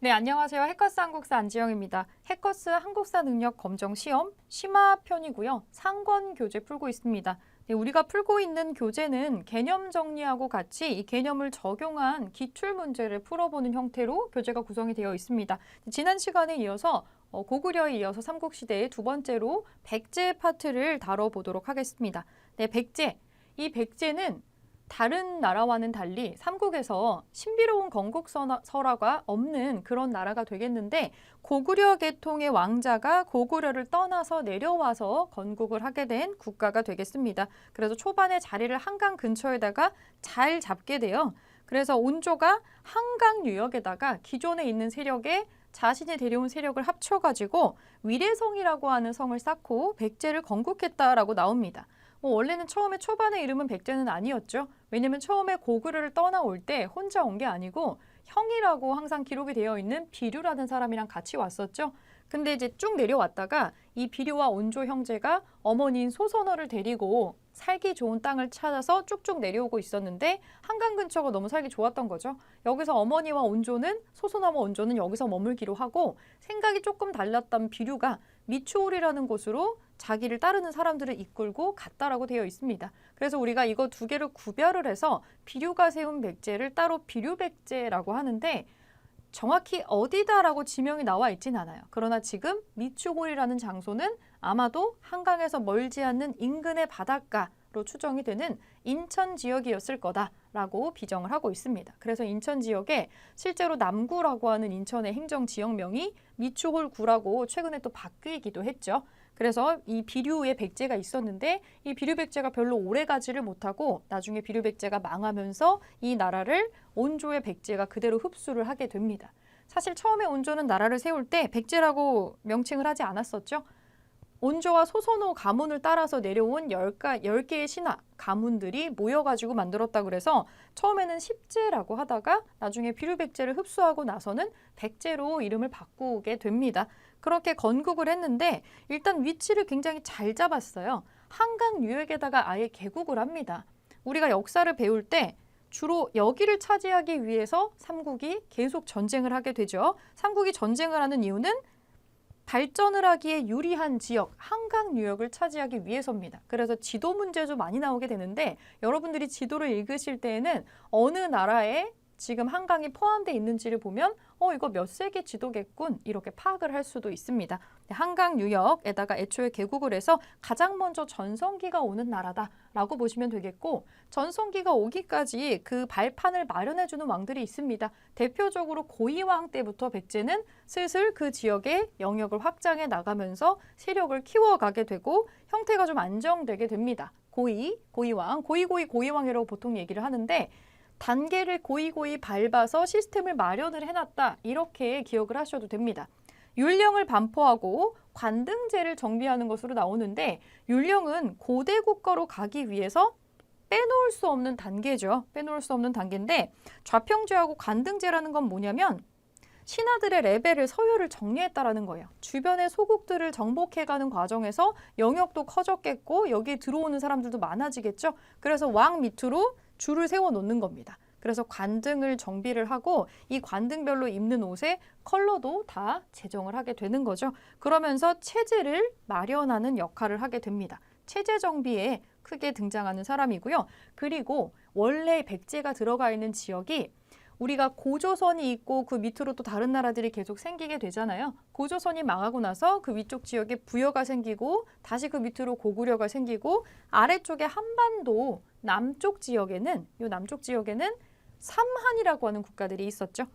네, 안녕하세요. 해커스 한국사 안지영입니다. 해커스 한국사 능력 검정 시험 심화편이고요. 상권 교재 풀고 있습니다. 네, 우리가 풀고 있는 교재는 개념 정리하고 같이 이 개념을 적용한 기출 문제를 풀어보는 형태로 교재가 구성이 되어 있습니다. 지난 시간에 이어서 고구려에 이어서 삼국시대의 두 번째로 백제 파트를 다뤄보도록 하겠습니다. 네, 백제. 이 백제는 다른 나라와는 달리 삼국에서 신비로운 건국설화가 없는 그런 나라가 되겠는데 고구려 계통의 왕자가 고구려를 떠나서 내려와서 건국을 하게 된 국가가 되겠습니다. 그래서 초반에 자리를 한강 근처에다가 잘 잡게 돼요. 그래서 온조가 한강 유역에다가 기존에 있는 세력에 자신이 데려온 세력을 합쳐가지고 위례성이라고 하는 성을 쌓고 백제를 건국했다라고 나옵니다. 원래는 처음에 초반의 이름은 백제는 아니었죠. 왜냐면 처음에 고구려를 떠나올 때 혼자 온 게 아니고 형이라고 항상 기록이 되어 있는 비류라는 사람이랑 같이 왔었죠. 근데 이제 쭉 내려왔다가 이 비류와 온조 형제가 어머니인 소선어를 데리고 살기 좋은 땅을 찾아서 쭉쭉 내려오고 있었는데 한강 근처가 너무 살기 좋았던 거죠. 여기서 어머니와 온조는 소선어와 온조는 여기서 머물기로 하고 생각이 조금 달랐던 비류가 미추홀이라는 곳으로 자기를 따르는 사람들을 이끌고 갔다라고 되어 있습니다. 그래서 우리가 이거 두 개를 구별을 해서 비류가 세운 백제를 따로 비류백제라고 하는데 정확히 어디다라고 지명이 나와 있진 않아요. 그러나 지금 미추홀이라는 장소는 아마도 한강에서 멀지 않는 인근의 바닷가로 추정이 되는 인천 지역이었을 거다라고 비정을 하고 있습니다. 그래서 인천 지역에 실제로 남구라고 하는 인천의 행정 지역명이 미추홀구라고 최근에 또 바뀌기도 했죠. 그래서 이 비류의 백제가 있었는데 이 비류백제가 별로 오래 가지를 못하고 나중에 비류백제가 망하면서 이 나라를 온조의 백제가 그대로 흡수를 하게 됩니다. 사실 처음에 온조는 나라를 세울 때 백제라고 명칭을 하지 않았었죠. 온조와 소선호 가문을 따라서 내려온 10개의 신하 가문들이 모여가지고 만들었다 그래서 처음에는 십제라고 하다가 나중에 비류백제를 흡수하고 나서는 백제로 이름을 바꾸게 됩니다. 그렇게 건국을 했는데 일단 위치를 굉장히 잘 잡았어요. 한강 유역에다가 아예 개국을 합니다. 우리가 역사를 배울 때 주로 여기를 차지하기 위해서 삼국이 계속 전쟁을 하게 되죠. 삼국이 전쟁을 하는 이유는 발전을 하기에 유리한 지역, 한강 유역을 차지하기 위해서입니다. 그래서 지도 문제도 많이 나오게 되는데 여러분들이 지도를 읽으실 때에는 어느 나라에 지금 한강이 포함되어 있는지를 보면 이거 몇 세기 지도겠군 이렇게 파악을 할 수도 있습니다. 한강 유역에다가 애초에 개국을 해서 가장 먼저 전성기가 오는 나라다라고 보시면 되겠고 전성기가 오기까지 그 발판을 마련해주는 왕들이 있습니다. 대표적으로 고이왕 때부터 백제는 슬슬 그 지역의 영역을 확장해 나가면서 세력을 키워가게 되고 형태가 좀 안정되게 됩니다. 고이왕, 고이왕이라고 보통 얘기를 하는데 단계를 고이고이 밟아서 시스템을 마련을 해놨다. 이렇게 기억을 하셔도 됩니다. 율령을 반포하고 관등제를 정비하는 것으로 나오는데 율령은 고대 국가로 가기 위해서 빼놓을 수 없는 단계죠. 빼놓을 수 없는 단계인데 좌평제하고 관등제라는 건 뭐냐면 신하들의 레벨을 서열을 정리했다라는 거예요. 주변의 소국들을 정복해가는 과정에서 영역도 커졌겠고 여기에 들어오는 사람들도 많아지겠죠. 그래서 왕 밑으로 줄을 세워놓는 겁니다. 그래서 관등을 정비를 하고 이 관등별로 입는 옷의 컬러도 다 제정을 하게 되는 거죠. 그러면서 체제를 마련하는 역할을 하게 됩니다. 체제 정비에 크게 등장하는 사람이고요. 그리고 원래 백제가 들어가 있는 지역이 우리가 고조선이 있고 그 밑으로 또 다른 나라들이 계속 생기게 되잖아요. 고조선이 망하고 나서 그 위쪽 지역에 부여가 생기고 다시 그 밑으로 고구려가 생기고 아래쪽에 한반도 남쪽 지역에는 삼한이라고 하는 국가들이 있었죠.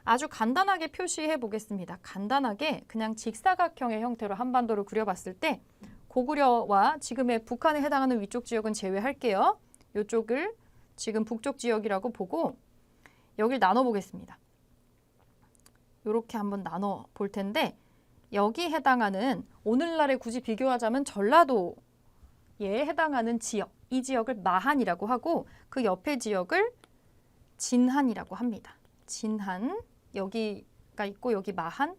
아주 간단하게 표시해 보겠습니다. 간단하게 그냥 직사각형의 형태로 한반도를 그려봤을 때 고구려와 지금의 북한에 해당하는 위쪽 지역은 제외할게요. 이쪽을 지금 북쪽 지역이라고 보고 여길 나눠보겠습니다. 이렇게 한번 나눠 볼 텐데 여기 해당하는 오늘날에 굳이 비교하자면 전라도에 해당하는 지역, 이 지역을 마한이라고 하고 그 옆에 지역을 진한이라고 합니다. 진한, 여기가 있고 여기 마한,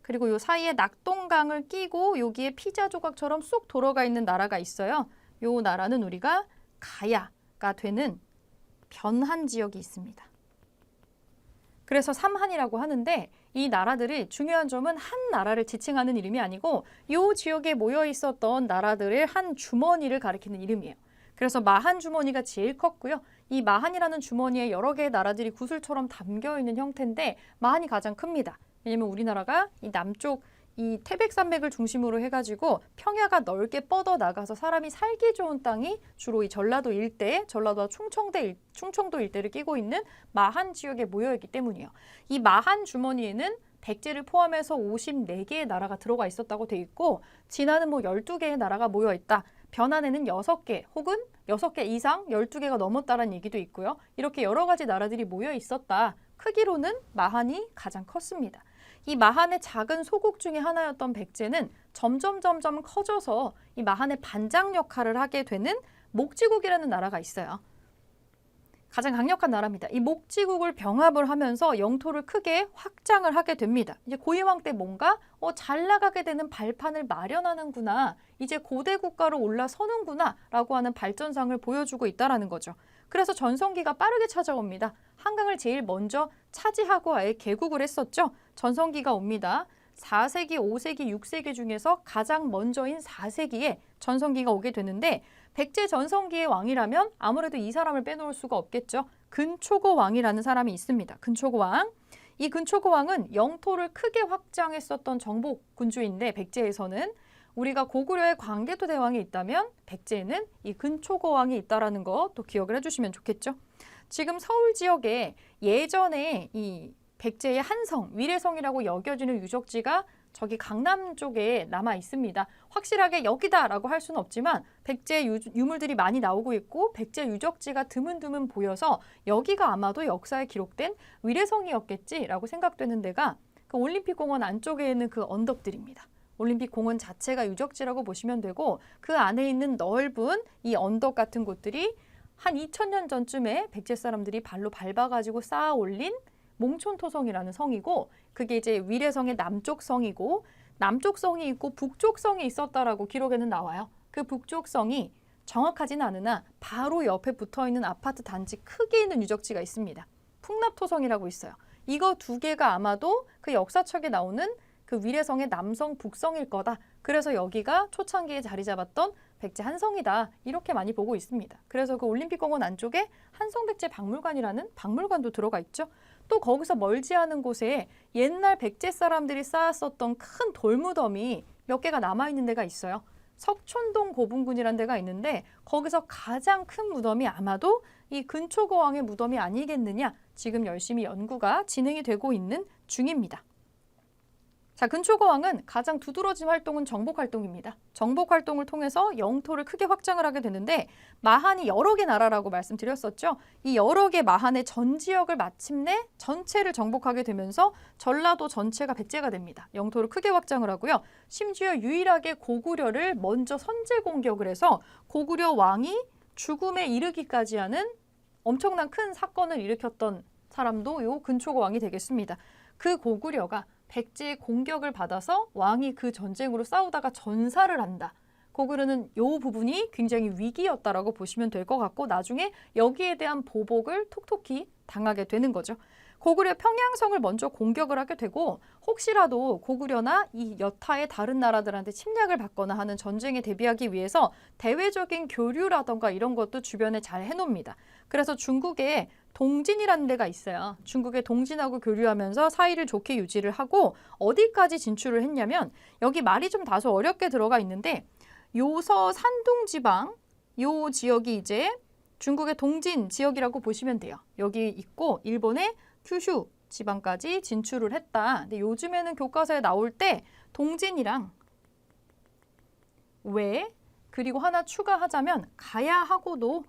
그리고 요 사이에 낙동강을 끼고 여기에 피자 조각처럼 쑥 돌아가 있는 나라가 있어요. 요 나라는 우리가 가야가 되는 변한 지역이 있습니다. 그래서 삼한이라고 하는데 이 나라들이 중요한 점은 한 나라를 지칭하는 이름이 아니고 이 지역에 모여 있었던 나라들의 한 주머니를 가리키는 이름이에요. 그래서 마한 주머니가 제일 컸고요. 이 마한이라는 주머니에 여러 개의 나라들이 구슬처럼 담겨 있는 형태인데 마한이 가장 큽니다. 왜냐면 우리나라가 이 남쪽 이 태백산맥을 중심으로 해가지고 평야가 넓게 뻗어 나가서 사람이 살기 좋은 땅이 주로 이 전라도 일대, 전라도와 충청도 일대를 끼고 있는 마한 지역에 모여있기 때문이에요. 이 마한 주머니에는 백제를 포함해서 54개의 나라가 들어가 있었다고 돼 있고 진화는 12개의 나라가 모여있다. 변환에는 6개 혹은 6개 이상 12개가 넘었다는 얘기도 있고요. 이렇게 여러 가지 나라들이 모여 있었다. 크기로는 마한이 가장 컸습니다. 이 마한의 작은 소국 중에 하나였던 백제는 점점 커져서 이 마한의 반장 역할을 하게 되는 목지국이라는 나라가 있어요. 가장 강력한 나라입니다. 이 목지국을 병합을 하면서 영토를 크게 확장을 하게 됩니다. 이제 고이왕 때 뭔가 잘 나가게 되는 발판을 마련하는구나. 이제 고대 국가로 올라서는구나 라고 하는 발전상을 보여주고 있다는 거죠. 그래서 전성기가 빠르게 찾아옵니다. 한강을 제일 먼저 차지하고 아예 개국을 했었죠. 전성기가 옵니다. 4세기, 5세기, 6세기 중에서 가장 먼저인 4세기에 전성기가 오게 되는데 백제 전성기의 왕이라면 아무래도 이 사람을 빼놓을 수가 없겠죠. 근초고 왕이라는 사람이 있습니다. 근초고 왕. 이 근초고 왕은 영토를 크게 확장했었던 정복 군주인데 백제에서는 우리가 고구려의 광개토 대왕이 있다면 백제에는 이 근초고 왕이 있다는 거 또 기억을 해주시면 좋겠죠. 지금 서울 지역에 예전에 이 백제의 한성, 위례성이라고 여겨지는 유적지가 저기 강남 쪽에 남아 있습니다. 확실하게 여기다라고 할 수는 없지만 백제 유물들이 많이 나오고 있고 백제 유적지가 드문드문 보여서 여기가 아마도 역사에 기록된 위례성이었겠지라고 생각되는 데가 그 올림픽공원 안쪽에 있는 그 언덕들입니다. 올림픽공원 자체가 유적지라고 보시면 되고 그 안에 있는 넓은 이 언덕 같은 곳들이 한 2000년 전쯤에 백제 사람들이 발로 밟아가지고 쌓아 올린 몽촌토성이라는 성이고 그게 이제 위례성의 남쪽 성이고 남쪽 성이 있고 북쪽 성이 있었다라고 기록에는 나와요. 그 북쪽 성이 정확하진 않으나 바로 옆에 붙어있는 아파트 단지 크게 있는 유적지가 있습니다. 풍납토성이라고 있어요. 이거 두 개가 아마도 그 역사책에 나오는 그 위례성의 남성, 북성일 거다. 그래서 여기가 초창기에 자리 잡았던 백제 한성이다. 이렇게 많이 보고 있습니다. 그래서 그 올림픽공원 안쪽에 한성백제 박물관이라는 박물관도 들어가 있죠. 또 거기서 멀지 않은 곳에 옛날 백제 사람들이 쌓았었던 큰 돌무덤이 몇 개가 남아있는 데가 있어요. 석촌동 고분군이라는 데가 있는데 거기서 가장 큰 무덤이 아마도 이 근초고왕의 무덤이 아니겠느냐. 지금 열심히 연구가 진행이 되고 있는 중입니다. 자, 근초고왕은 가장 두드러진 활동은 정복 활동입니다. 정복 활동을 통해서 영토를 크게 확장을 하게 되는데 마한이 여러 개 나라라고 말씀드렸었죠. 이 여러 개 마한의 전 지역을 마침내 전체를 정복하게 되면서 전라도 전체가 백제가 됩니다. 영토를 크게 확장을 하고요. 심지어 유일하게 고구려를 먼저 선제 공격을 해서 고구려 왕이 죽음에 이르기까지 하는 엄청난 큰 사건을 일으켰던 사람도 요 근초고왕이 되겠습니다. 그 고구려가 백제의 공격을 받아서 왕이 그 전쟁으로 싸우다가 전사를 한다. 고구려는 이 부분이 굉장히 위기였다라고 보시면 될 것 같고 나중에 여기에 대한 보복을 톡톡히 당하게 되는 거죠. 고구려 평양성을 먼저 공격을 하게 되고 혹시라도 고구려나 이 여타의 다른 나라들한테 침략을 받거나 하는 전쟁에 대비하기 위해서 대외적인 교류라던가 이런 것도 주변에 잘 해놓습니다. 그래서 중국에 동진이라는 데가 있어요. 중국의 동진하고 교류하면서 사이를 좋게 유지를 하고 어디까지 진출을 했냐면 여기 말이 좀 다소 어렵게 들어가 있는데 요서 산둥 지방 요 지역이 이제 중국의 동진 지역이라고 보시면 돼요. 여기 있고 일본의 큐슈 지방까지 진출을 했다. 근데 요즘에는 교과서에 나올 때 동진이랑 외 그리고 하나 추가하자면 가야하고도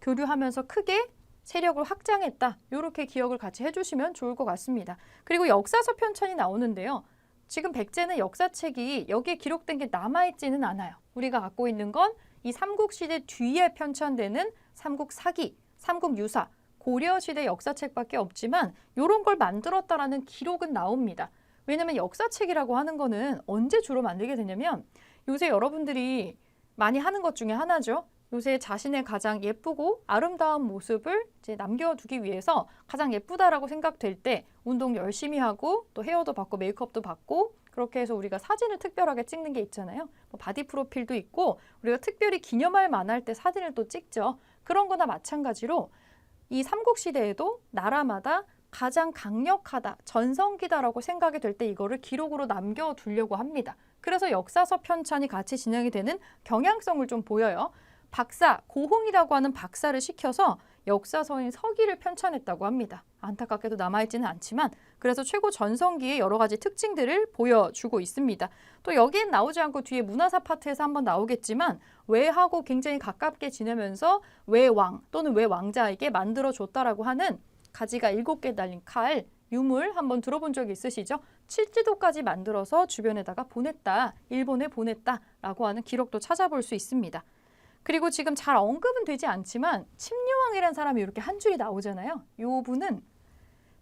교류하면서 크게 세력을 확장했다. 이렇게 기억을 같이 해주시면 좋을 것 같습니다. 그리고 역사서 편찬이 나오는데요. 지금 백제는 역사책이 여기에 기록된 게 남아있지는 않아요. 우리가 갖고 있는 건 이 삼국시대 뒤에 편찬되는 삼국사기, 삼국유사, 고려시대 역사책밖에 없지만 이런 걸 만들었다라는 기록은 나옵니다. 왜냐하면 역사책이라고 하는 거는 언제 주로 만들게 되냐면 요새 여러분들이 많이 하는 것 중에 하나죠. 요새 자신의 가장 예쁘고 아름다운 모습을 이제 남겨두기 위해서 가장 예쁘다라고 생각될 때 운동 열심히 하고 또 헤어도 받고 메이크업도 받고 그렇게 해서 우리가 사진을 특별하게 찍는 게 있잖아요. 뭐 바디 프로필도 있고 우리가 특별히 기념할 만할 때 사진을 또 찍죠. 그런 거나 마찬가지로 이 삼국시대에도 나라마다 가장 강력하다, 전성기다라고 생각이 될 때 이거를 기록으로 남겨두려고 합니다. 그래서 역사서 편찬이 같이 진행이 되는 경향성을 좀 보여요. 박사, 고흥이라고 하는 박사를 시켜서 역사서인 서기를 편찬했다고 합니다. 안타깝게도 남아있지는 않지만 그래서 최고 전성기의 여러 가지 특징들을 보여주고 있습니다. 또 여기엔 나오지 않고 뒤에 문화사 파트에서 한번 나오겠지만 외하고 굉장히 가깝게 지내면서 외왕 또는 외왕자에게 만들어줬다라고 하는 가지가 7개 달린 칼, 유물 한번 들어본 적이 있으시죠? 칠지도까지 만들어서 주변에다가 보냈다, 일본에 보냈다라고 하는 기록도 찾아볼 수 있습니다. 그리고 지금 잘 언급은 되지 않지만 침류왕이라는 사람이 이렇게 한 줄이 나오잖아요. 이 분은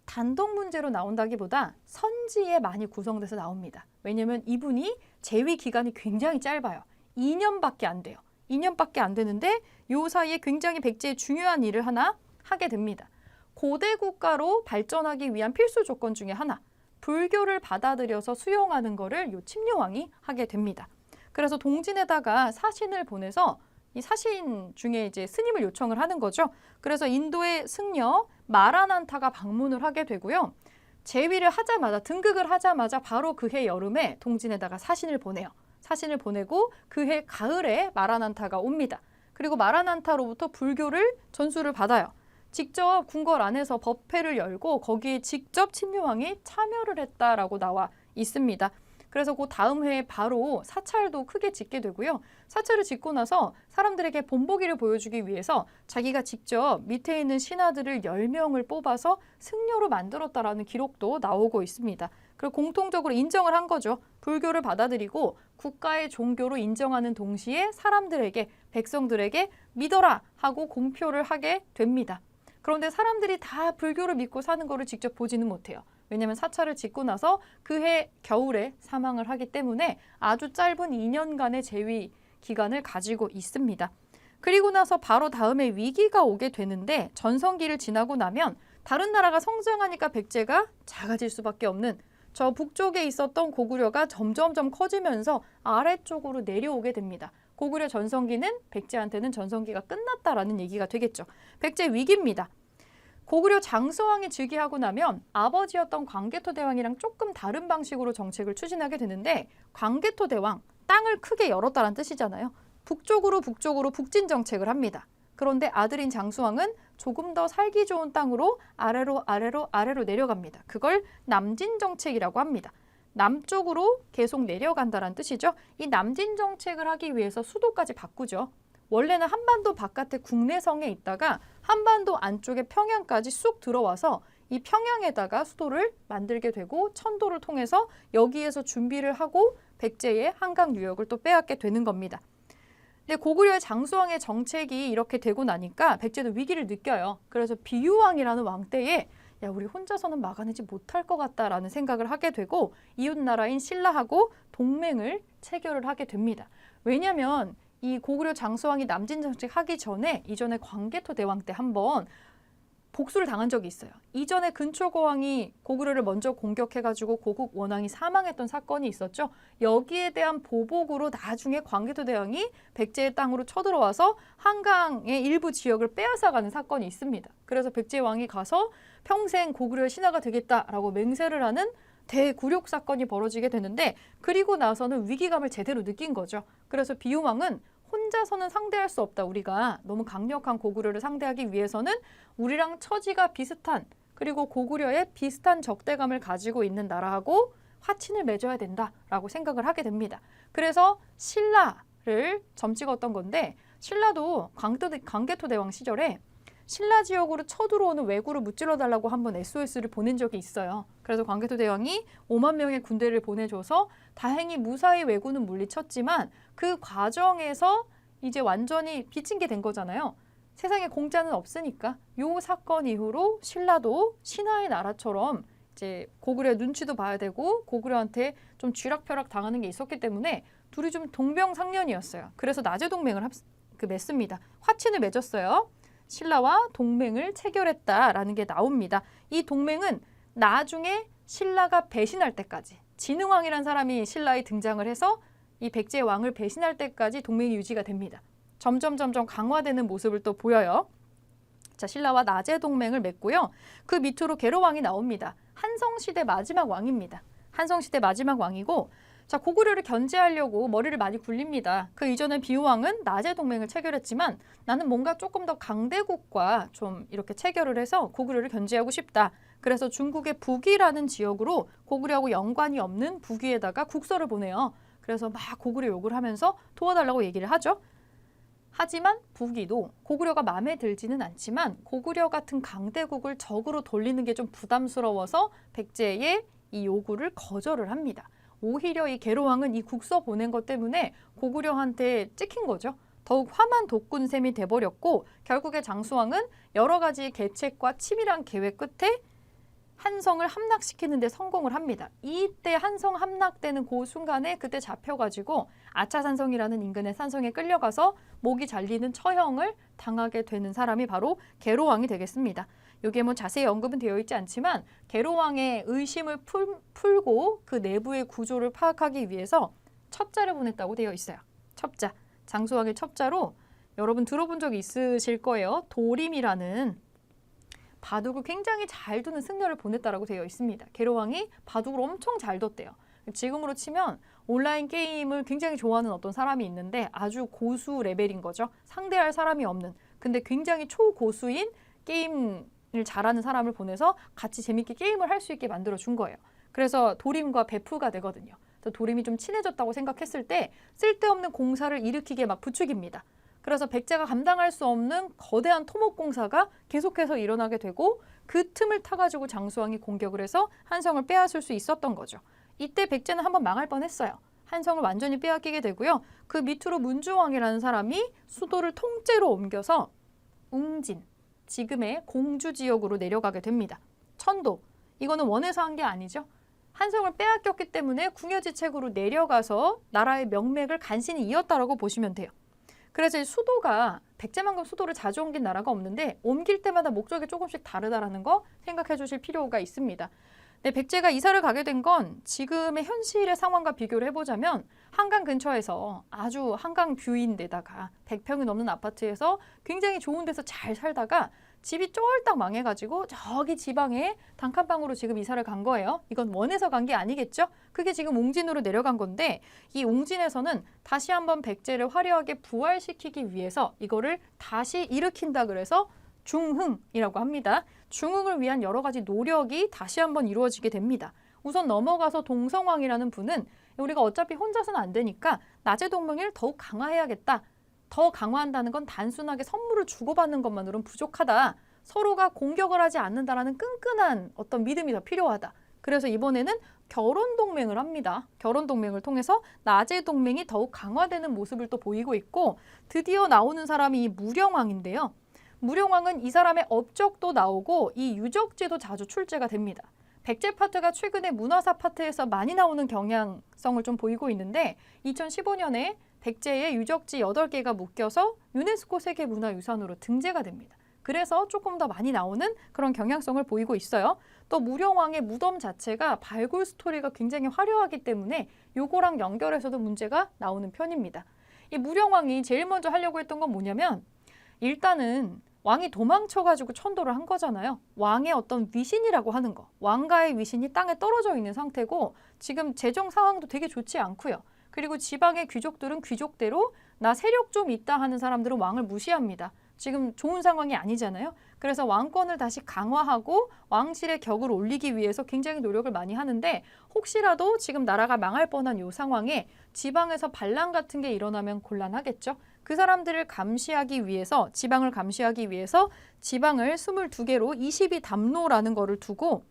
단독 문제로 나온다기보다 선지에 많이 구성돼서 나옵니다. 왜냐하면 이분이 재위 기간이 굉장히 짧아요. 2년밖에 안 돼요. 2년밖에 안 되는데 이 사이에 굉장히 백제의 중요한 일을 하나 하게 됩니다. 고대 국가로 발전하기 위한 필수 조건 중에 하나, 불교를 받아들여서 수용하는 거를 이 침류왕이 하게 됩니다. 그래서 동진에다가 사신을 보내서 이 사신 중에 이제 스님을 요청을 하는 거죠. 그래서 인도의 승려 마라난타가 방문을 하게 되고요. 재위를 하자마자 등극을 하자마자 바로 그해 여름에 동진에다가 사신을 보내요. 사신을 보내고 그해 가을에 마라난타가 옵니다. 그리고 마라난타로부터 불교를 전수를 받아요. 직접 궁궐 안에서 법회를 열고 거기에 직접 침류왕이 참여를 했다라고 나와 있습니다. 그래서 그 다음 해에 바로 사찰도 크게 짓게 되고요. 사찰을 짓고 나서 사람들에게 본보기를 보여주기 위해서 자기가 직접 밑에 있는 신하들을 10명을 뽑아서 승려로 만들었다라는 기록도 나오고 있습니다. 그리고 공통적으로 인정을 한 거죠. 불교를 받아들이고 국가의 종교로 인정하는 동시에 사람들에게, 백성들에게 믿어라 하고 공표를 하게 됩니다. 그런데 사람들이 다 불교를 믿고 사는 거를 직접 보지는 못해요. 왜냐하면 사찰을 짓고 나서 그해 겨울에 사망을 하기 때문에 아주 짧은 2년간의 재위 기간을 가지고 있습니다. 그리고 나서 바로 다음에 위기가 오게 되는데 전성기를 지나고 나면 다른 나라가 성장하니까 백제가 작아질 수밖에 없는 저 북쪽에 있었던 고구려가 점점점 커지면서 아래쪽으로 내려오게 됩니다. 고구려 전성기는 백제한테는 전성기가 끝났다라는 얘기가 되겠죠. 백제 위기입니다. 고구려 장수왕이 즉위하고 나면 아버지였던 광개토 대왕이랑 조금 다른 방식으로 정책을 추진하게 되는데 광개토 대왕, 땅을 크게 열었다는 뜻이잖아요. 북쪽으로 북진 정책을 합니다. 그런데 아들인 장수왕은 조금 더 살기 좋은 땅으로 아래로 내려갑니다. 그걸 남진 정책이라고 합니다. 남쪽으로 계속 내려간다는 뜻이죠. 이 남진 정책을 하기 위해서 수도까지 바꾸죠. 원래는 한반도 바깥에 국내성에 있다가 한반도 안쪽에 평양까지 쑥 들어와서 이 평양에다가 수도를 만들게 되고 천도를 통해서 여기에서 준비를 하고 백제의 한강 유역을 또 빼앗게 되는 겁니다. 근데 고구려의 장수왕의 정책이 이렇게 되고 나니까 백제도 위기를 느껴요. 그래서 비유왕이라는 왕 때에 야, 우리 혼자서는 막아내지 못할 것 같다라는 생각을 하게 되고 이웃나라인 신라하고 동맹을 체결을 하게 됩니다. 왜냐하면 이 고구려 장수왕이 남진 정책 하기 전에 이전에 광개토 대왕 때 한번 복수를 당한 적이 있어요. 이전에 근초고왕이 고구려를 먼저 공격해가지고 고국 원왕이 사망했던 사건이 있었죠. 여기에 대한 보복으로 나중에 광개토 대왕이 백제의 땅으로 쳐들어와서 한강의 일부 지역을 빼앗아가는 사건이 있습니다. 그래서 백제 왕이 가서 평생 고구려의 신하가 되겠다라고 맹세를 하는 대굴욕 사건이 벌어지게 되는데 그리고 나서는 위기감을 제대로 느낀 거죠. 그래서 비유왕은 혼자서는 상대할 수 없다. 우리가 너무 강력한 고구려를 상대하기 위해서는 우리랑 처지가 비슷한 그리고 고구려에 비슷한 적대감을 가지고 있는 나라하고 화친을 맺어야 된다라고 생각을 하게 됩니다. 그래서 신라를 점찍었던 건데 신라도 광개토 대왕 시절에 신라 지역으로 쳐들어오는 왜구를 무찔러달라고 한번 SOS를 보낸 적이 있어요. 그래서 광개토 대왕이 5만 명의 군대를 보내줘서 다행히 무사히 왜구는 물리쳤지만 그 과정에서 이제 완전히 비친게 된 거잖아요. 세상에 공짜는 없으니까 요 사건 이후로 신라도 신하의 나라처럼 이제 고구려의 눈치도 봐야 되고 고구려한테 좀 쥐락펴락 당하는 게 있었기 때문에 둘이 좀 동병상련이었어요. 그래서 나제 동맹을 맺습니다. 화친을 맺었어요. 신라와 동맹을 체결했다라는 게 나옵니다. 이 동맹은 나중에 신라가 배신할 때까지 진흥왕이라는 사람이 신라에 등장을 해서 이 백제 왕을 배신할 때까지 동맹이 유지가 됩니다. 점점 강화되는 모습을 또 보여요. 자, 신라와 나제 동맹을 맺고요. 그 밑으로 계로왕이 나옵니다. 한성시대 마지막 왕입니다. 한성시대 마지막 왕이고, 자, 고구려를 견제하려고 머리를 많이 굴립니다. 그 이전에 비우왕은 나제 동맹을 체결했지만 나는 뭔가 조금 더 강대국과 좀 이렇게 체결을 해서 고구려를 견제하고 싶다. 그래서 중국의 북이라는 지역으로 고구려하고 연관이 없는 북위에다가 국서를 보내요. 그래서 막 고구려 욕을 하면서 도와달라고 얘기를 하죠. 하지만 북위도 고구려가 마음에 들지는 않지만 고구려 같은 강대국을 적으로 돌리는 게 좀 부담스러워서 백제의 이 요구를 거절을 합니다. 오히려 이 계로왕은 이 국서 보낸 것 때문에 고구려한테 찍힌 거죠. 더욱 화만 돋군 셈이 돼버렸고 결국에 장수왕은 여러 가지 계책과 치밀한 계획 끝에 한성을 함락시키는 데 성공을 합니다. 이때 한성 함락되는 그 순간에 그때 잡혀가지고 아차산성이라는 인근의 산성에 끌려가서 목이 잘리는 처형을 당하게 되는 사람이 바로 계로왕이 되겠습니다. 여기에 뭐 자세히 언급은 되어 있지 않지만 계로왕의 의심을 풀고 그 내부의 구조를 파악하기 위해서 첩자를 보냈다고 되어 있어요. 첩자, 장수왕의 첩자로 여러분 들어본 적이 있으실 거예요. 도림이라는 바둑을 굉장히 잘 두는 승려를 보냈다라고 되어 있습니다. 계로왕이 바둑을 엄청 잘 뒀대요. 지금으로 치면 온라인 게임을 굉장히 좋아하는 어떤 사람이 있는데 아주 고수 레벨인 거죠. 상대할 사람이 없는. 근데 굉장히 초고수인 게임을 잘하는 사람을 보내서 같이 재밌게 게임을 할 수 있게 만들어준 거예요. 그래서 도림과 베프가 되거든요. 도림이 좀 친해졌다고 생각했을 때 쓸데없는 공사를 일으키게 막 부추깁니다. 그래서 백제가 감당할 수 없는 거대한 토목공사가 계속해서 일어나게 되고 그 틈을 타가지고 장수왕이 공격을 해서 한성을 빼앗을 수 있었던 거죠. 이때 백제는 한번 망할 뻔했어요. 한성을 완전히 빼앗기게 되고요. 그 밑으로 문주왕이라는 사람이 수도를 통째로 옮겨서 웅진, 지금의 공주 지역으로 내려가게 됩니다. 천도, 이거는 원해서 한 게 아니죠. 한성을 빼앗겼기 때문에 궁여지책으로 내려가서 나라의 명맥을 간신히 이었다라고 보시면 돼요. 그래서 수도가 백제만큼 수도를 자주 옮긴 나라가 없는데 옮길 때마다 목적이 조금씩 다르다라는 거 생각해 주실 필요가 있습니다. 네, 백제가 이사를 가게 된 건 지금의 현실의 상황과 비교를 해보자면 한강 근처에서 아주 한강 뷰인데다가 100평이 넘는 아파트에서 굉장히 좋은 데서 잘 살다가 집이 쫄딱 망해가지고 저기 지방에 단칸방으로 지금 이사를 간 거예요. 이건 원해서 간 게 아니겠죠? 그게 지금 옹진으로 내려간 건데 이 옹진에서는 다시 한번 백제를 화려하게 부활시키기 위해서 이거를 다시 일으킨다 그래서 중흥이라고 합니다. 중흥을 위한 여러 가지 노력이 다시 한번 이루어지게 됩니다. 우선 넘어가서 동성왕이라는 분은 우리가 어차피 혼자서는 안 되니까 나제 동맹을 더욱 강화해야겠다. 더 강화한다는 건 단순하게 선물을 주고받는 것만으로는 부족하다. 서로가 공격을 하지 않는다라는 끈끈한 어떤 믿음이 더 필요하다. 그래서 이번에는 결혼 동맹을 합니다. 결혼 동맹을 통해서 나제 동맹이 더욱 강화되는 모습을 또 보이고 있고 드디어 나오는 사람이 이 무령왕인데요. 무령왕은 이 사람의 업적도 나오고 이 유적지도 자주 출제가 됩니다. 백제 파트가 최근에 문화사 파트에서 많이 나오는 경향성을 좀 보이고 있는데 2015년에 백제의 유적지 8개가 묶여서 유네스코 세계문화유산으로 등재가 됩니다. 그래서 조금 더 많이 나오는 그런 경향성을 보이고 있어요. 또 무령왕의 무덤 자체가 발굴 스토리가 굉장히 화려하기 때문에 요거랑 연결해서도 문제가 나오는 편입니다. 이 무령왕이 제일 먼저 하려고 했던 건 뭐냐면 일단은 왕이 도망쳐가지고 천도를 한 거잖아요. 왕의 어떤 위신이라고 하는 거. 왕가의 위신이 땅에 떨어져 있는 상태고 지금 재정 상황도 되게 좋지 않고요. 그리고 지방의 귀족들은 귀족대로 나 세력 좀 있다 하는 사람들은 왕을 무시합니다. 지금 좋은 상황이 아니잖아요. 그래서 왕권을 다시 강화하고 왕실의 격을 올리기 위해서 굉장히 노력을 많이 하는데 혹시라도 지금 나라가 망할 뻔한 이 상황에 지방에서 반란 같은 게 일어나면 곤란하겠죠. 그 사람들을 감시하기 위해서 지방을 감시하기 위해서 지방을 22개로 22담로라는 거를 두고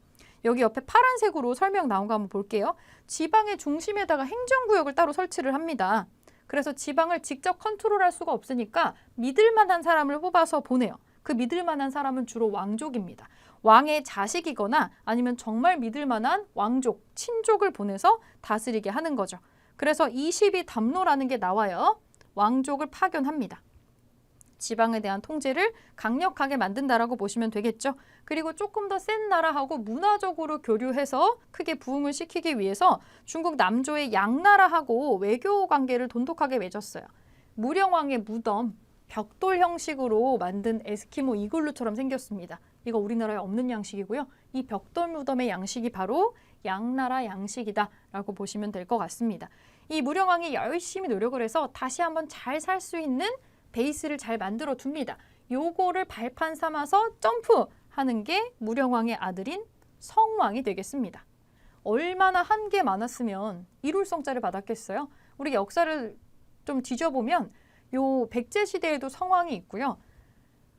여기 옆에 파란색으로 설명 나온 거 한번 볼게요. 지방의 중심에다가 행정구역을 따로 설치를 합니다. 그래서 지방을 직접 컨트롤할 수가 없으니까 믿을 만한 사람을 뽑아서 보내요. 그 믿을 만한 사람은 주로 왕족입니다. 왕의 자식이거나 아니면 정말 믿을 만한 왕족, 친족을 보내서 다스리게 하는 거죠. 그래서 22담로라는 게 나와요. 왕족을 파견합니다. 지방에 대한 통제를 강력하게 만든다라고 보시면 되겠죠. 그리고 조금 더 센 나라하고 문화적으로 교류해서 크게 부흥을 시키기 위해서 중국 남조의 양나라하고 외교 관계를 돈독하게 맺었어요. 무령왕의 무덤, 벽돌 형식으로 만든 에스키모 이글루처럼 생겼습니다. 이거 우리나라에 없는 양식이고요. 이 벽돌 무덤의 양식이 바로 양나라 양식이다라고 보시면 될 것 같습니다. 이 무령왕이 열심히 노력을 해서 다시 한번 잘 살 수 있는 베이스를 잘 만들어 둡니다. 요거를 발판 삼아서 점프하는 게 무령왕의 아들인 성왕이 되겠습니다. 얼마나 한계 많았으면 이룰성자를 받았겠어요? 우리 역사를 좀 뒤져보면 요 백제 시대에도 성왕이 있고요.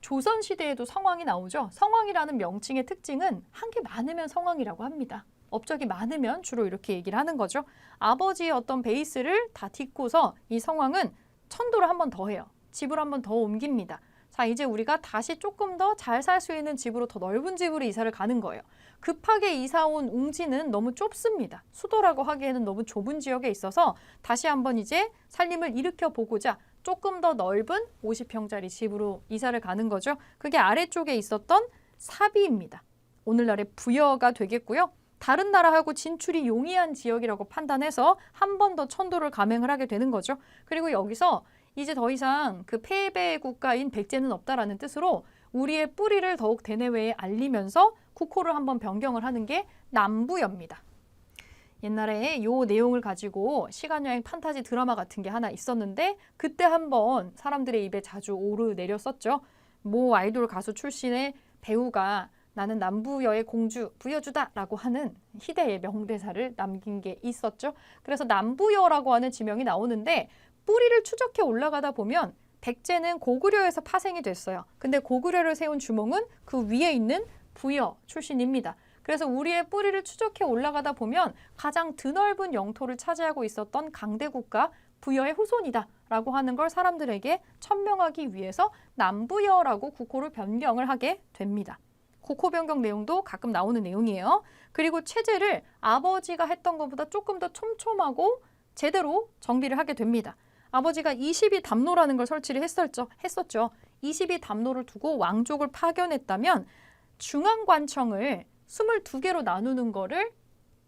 조선 시대에도 성왕이 나오죠. 성왕이라는 명칭의 특징은 한 게 많으면 성왕이라고 합니다. 업적이 많으면 주로 이렇게 얘기를 하는 거죠. 아버지의 어떤 베이스를 다 딛고서 이 성왕은 천도를 한 번 더 해요. 집을 한 번 더 옮깁니다. 자, 이제 우리가 다시 조금 더 잘 살 수 있는 집으로, 더 넓은 집으로 이사를 가는 거예요. 급하게 이사 온 웅지는 너무 좁습니다. 수도라고 하기에는 너무 좁은 지역에 있어서 다시 한번 이제 살림을 일으켜 보고자 조금 더 넓은 50평짜리 집으로 이사를 가는 거죠. 그게 아래쪽에 있었던 사비입니다. 오늘날의 부여가 되겠고요. 다른 나라하고 진출이 용이한 지역이라고 판단해서 한 번 더 천도를 감행을 하게 되는 거죠. 그리고 여기서 이제 더 이상 그 패배 국가인 백제는 없다라는 뜻으로 우리의 뿌리를 더욱 대내외에 알리면서 국호를 한번 변경을 하는 게 남부여입니다. 옛날에 요 내용을 가지고 시간여행 판타지 드라마 같은 게 하나 있었는데 그때 한번 사람들의 입에 자주 오르내렸었죠. 모 아이돌 가수 출신의 배우가 나는 남부여의 공주 부여주다라고 하는 희대의 명대사를 남긴 게 있었죠. 그래서 남부여라고 하는 지명이 나오는데 뿌리를 추적해 올라가다 보면 백제는 고구려에서 파생이 됐어요. 근데 고구려를 세운 주몽은 그 위에 있는 부여 출신입니다. 그래서 우리의 뿌리를 추적해 올라가다 보면 가장 드넓은 영토를 차지하고 있었던 강대국가 부여의 후손이다라고 하는 걸 사람들에게 천명하기 위해서 남부여라고 국호를 변경을 하게 됩니다. 국호 변경 내용도 가끔 나오는 내용이에요. 그리고 체제를 아버지가 했던 것보다 조금 더 촘촘하고 제대로 정비를 하게 됩니다. 아버지가 22담로라는 걸 설치를 했었죠. 22담로를 두고 왕족을 파견했다면 중앙관청을 22개로 나누는 거를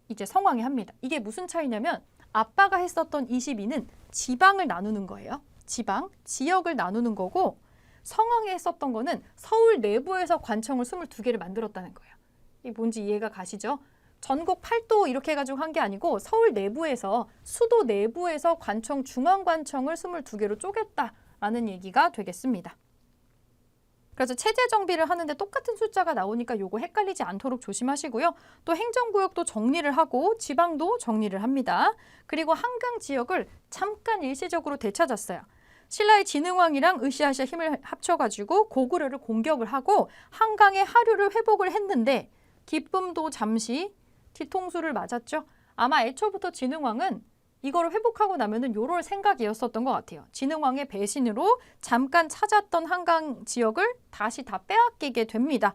이제 성왕이 합니다. 이게 무슨 차이냐면 아빠가 했었던 22는 지방을 나누는 거예요. 지방, 지역을 나누는 거고 성왕이 했었던 거는 서울 내부에서 관청을 22개를 만들었다는 거예요. 이게 뭔지 이해가 가시죠? 전국 8도 이렇게 해가지고 한 게 아니고 서울 내부에서, 수도 내부에서 관청, 중앙관청을 22개로 쪼갰다라는 얘기가 되겠습니다. 그래서 체제 정비를 하는데 똑같은 숫자가 나오니까 요거 헷갈리지 않도록 조심하시고요. 또 행정구역도 정리를 하고 지방도 정리를 합니다. 그리고 한강 지역을 잠깐 일시적으로 되찾았어요. 신라의 진흥왕이랑 으쌰으쌰 힘을 합쳐가지고 고구려를 공격을 하고 한강의 하류를 회복을 했는데 기쁨도 잠시 뒤통수를 맞았죠. 아마 애초부터 진흥왕은 이거를 회복하고 나면은 요럴 생각이었었던 것 같아요. 진흥왕의 배신으로 잠깐 찾았던 한강 지역을 다시 다 빼앗기게 됩니다.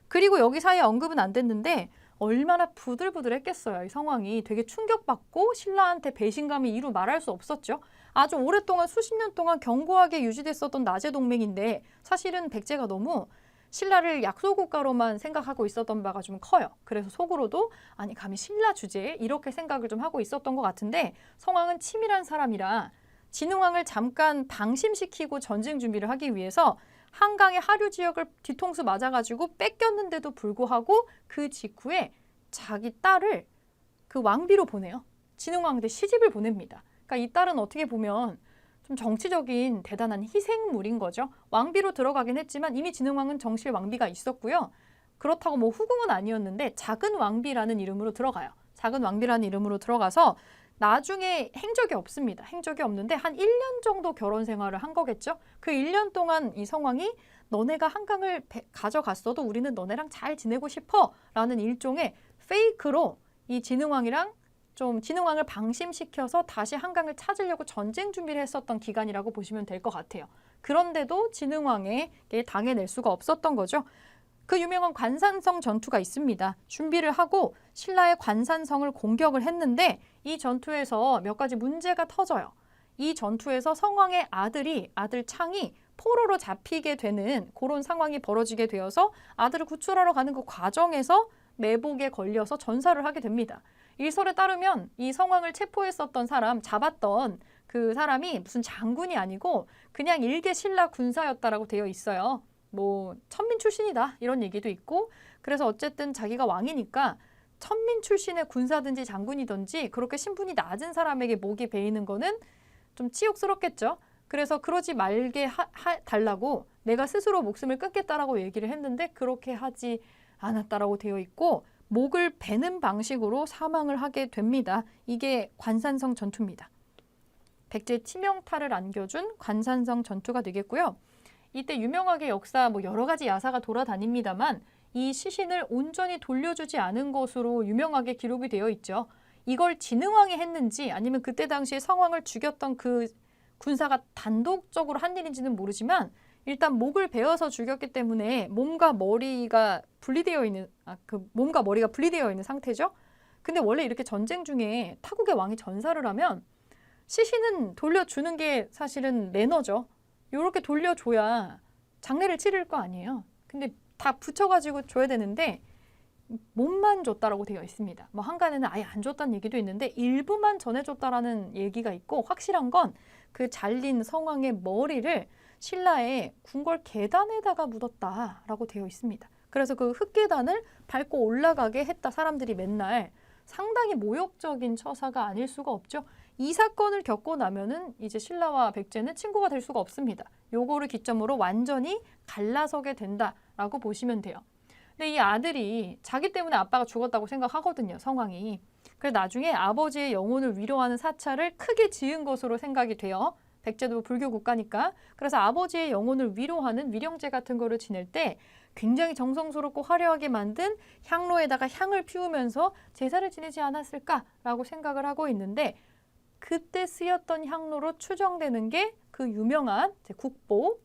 그리고 여기 사이에 언급은 안 됐는데 얼마나 부들부들했겠어요. 이 상황이 되게 충격받고 신라한테 배신감이 이루 말할 수 없었죠. 아주 오랫동안 수십 년 동안 견고하게 유지됐었던 나제 동맹인데 사실은 백제가 너무 신라를 약소국가로만 생각하고 있었던 바가 좀 커요. 그래서 속으로도 아니 감히 신라 주제에 이렇게 생각을 좀 하고 있었던 것 같은데 성왕은 치밀한 사람이라 진흥왕을 잠깐 방심시키고 전쟁 준비를 하기 위해서 한강의 하류 지역을 뒤통수 맞아가지고 뺏겼는데도 불구하고 그 직후에 자기 딸을 그 왕비로 보내요. 진흥왕한테 시집을 보냅니다. 그러니까 이 딸은 어떻게 보면 좀 정치적인 대단한 희생물인 거죠. 왕비로 들어가긴 했지만 이미 진흥왕은 정실 왕비가 있었고요. 그렇다고 뭐 후궁은 아니었는데 작은 왕비라는 이름으로 들어가요. 작은 왕비라는 이름으로 들어가서 나중에 행적이 없습니다. 행적이 없는데 한 1년 정도 결혼 생활을 한 거겠죠. 그 1년 동안 이 성왕이 너네가 한강을 가져갔어도 우리는 너네랑 잘 지내고 싶어 라는 일종의 페이크로 이 진흥왕이랑 좀 진흥왕을 방심시켜서 다시 한강을 찾으려고 전쟁 준비를 했었던 기간이라고 보시면 될 것 같아요. 그런데도 진흥왕에게 당해낼 수가 없었던 거죠. 그 유명한 관산성 전투가 있습니다. 준비를 하고 신라의 관산성을 공격을 했는데 이 전투에서 몇 가지 문제가 터져요. 이 전투에서 성왕의 아들 창이 포로로 잡히게 되는 그런 상황이 벌어지게 되어서 아들을 구출하러 가는 그 과정에서 매복에 걸려서 전사를 하게 됩니다. 일설에 따르면 이 성왕을 체포했었던 사람, 잡았던 그 사람이 무슨 장군이 아니고 그냥 일개 신라 군사였다라고 되어 있어요. 뭐 천민 출신이다 이런 얘기도 있고, 그래서 어쨌든 자기가 왕이니까 천민 출신의 군사든지 장군이든지 그렇게 신분이 낮은 사람에게 목이 베이는 거는 좀 치욕스럽겠죠. 그래서 그러지 말게 달라고 내가 스스로 목숨을 끊겠다라고 얘기를 했는데 그렇게 하지 않았다라고 되어 있고, 목을 베는 방식으로 사망을 하게 됩니다. 이게 관산성 전투입니다. 백제 치명타를 안겨준 관산성 전투가 되겠고요. 이때 유명하게 역사 여러 가지 야사가 돌아다닙니다만 이 시신을 온전히 돌려주지 않은 것으로 유명하게 기록이 되어 있죠. 이걸 진흥왕이 했는지 아니면 그때 당시에 성왕을 죽였던 그 군사가 단독적으로 한 일인지는 모르지만 일단 목을 베어서 죽였기 때문에 몸과 머리가 분리되어 있는 상태죠. 근데 원래 이렇게 전쟁 중에 타국의 왕이 전사를 하면 시신은 돌려주는 게 사실은 매너죠. 이렇게 돌려줘야 장례를 치를 거 아니에요. 근데 다 붙여가지고 줘야 되는데 몸만 줬다라고 되어 있습니다. 한간에는 아예 안 줬다는 얘기도 있는데 일부만 전해줬다라는 얘기가 있고, 확실한 건 그 잘린 성왕의 머리를 신라의 궁궐 계단에다가 묻었다라고 되어 있습니다. 그래서 그 흙계단을 밟고 올라가게 했다. 사람들이 맨날. 상당히 모욕적인 처사가 아닐 수가 없죠. 이 사건을 겪고 나면은 이제 신라와 백제는 친구가 될 수가 없습니다. 요거를 기점으로 완전히 갈라서게 된다라고 보시면 돼요. 근데 이 아들이 자기 때문에 아빠가 죽었다고 생각하거든요, 성왕이. 그래서 나중에 아버지의 영혼을 위로하는 사찰을 크게 지은 것으로 생각이 돼요. 백제도 불교 국가니까. 그래서 아버지의 영혼을 위로하는 위령제 같은 거를 지낼 때 굉장히 정성스럽고 화려하게 만든 향로에다가 향을 피우면서 제사를 지내지 않았을까라고 생각을 하고 있는데, 그때 쓰였던 향로로 추정되는 게 그 유명한 국보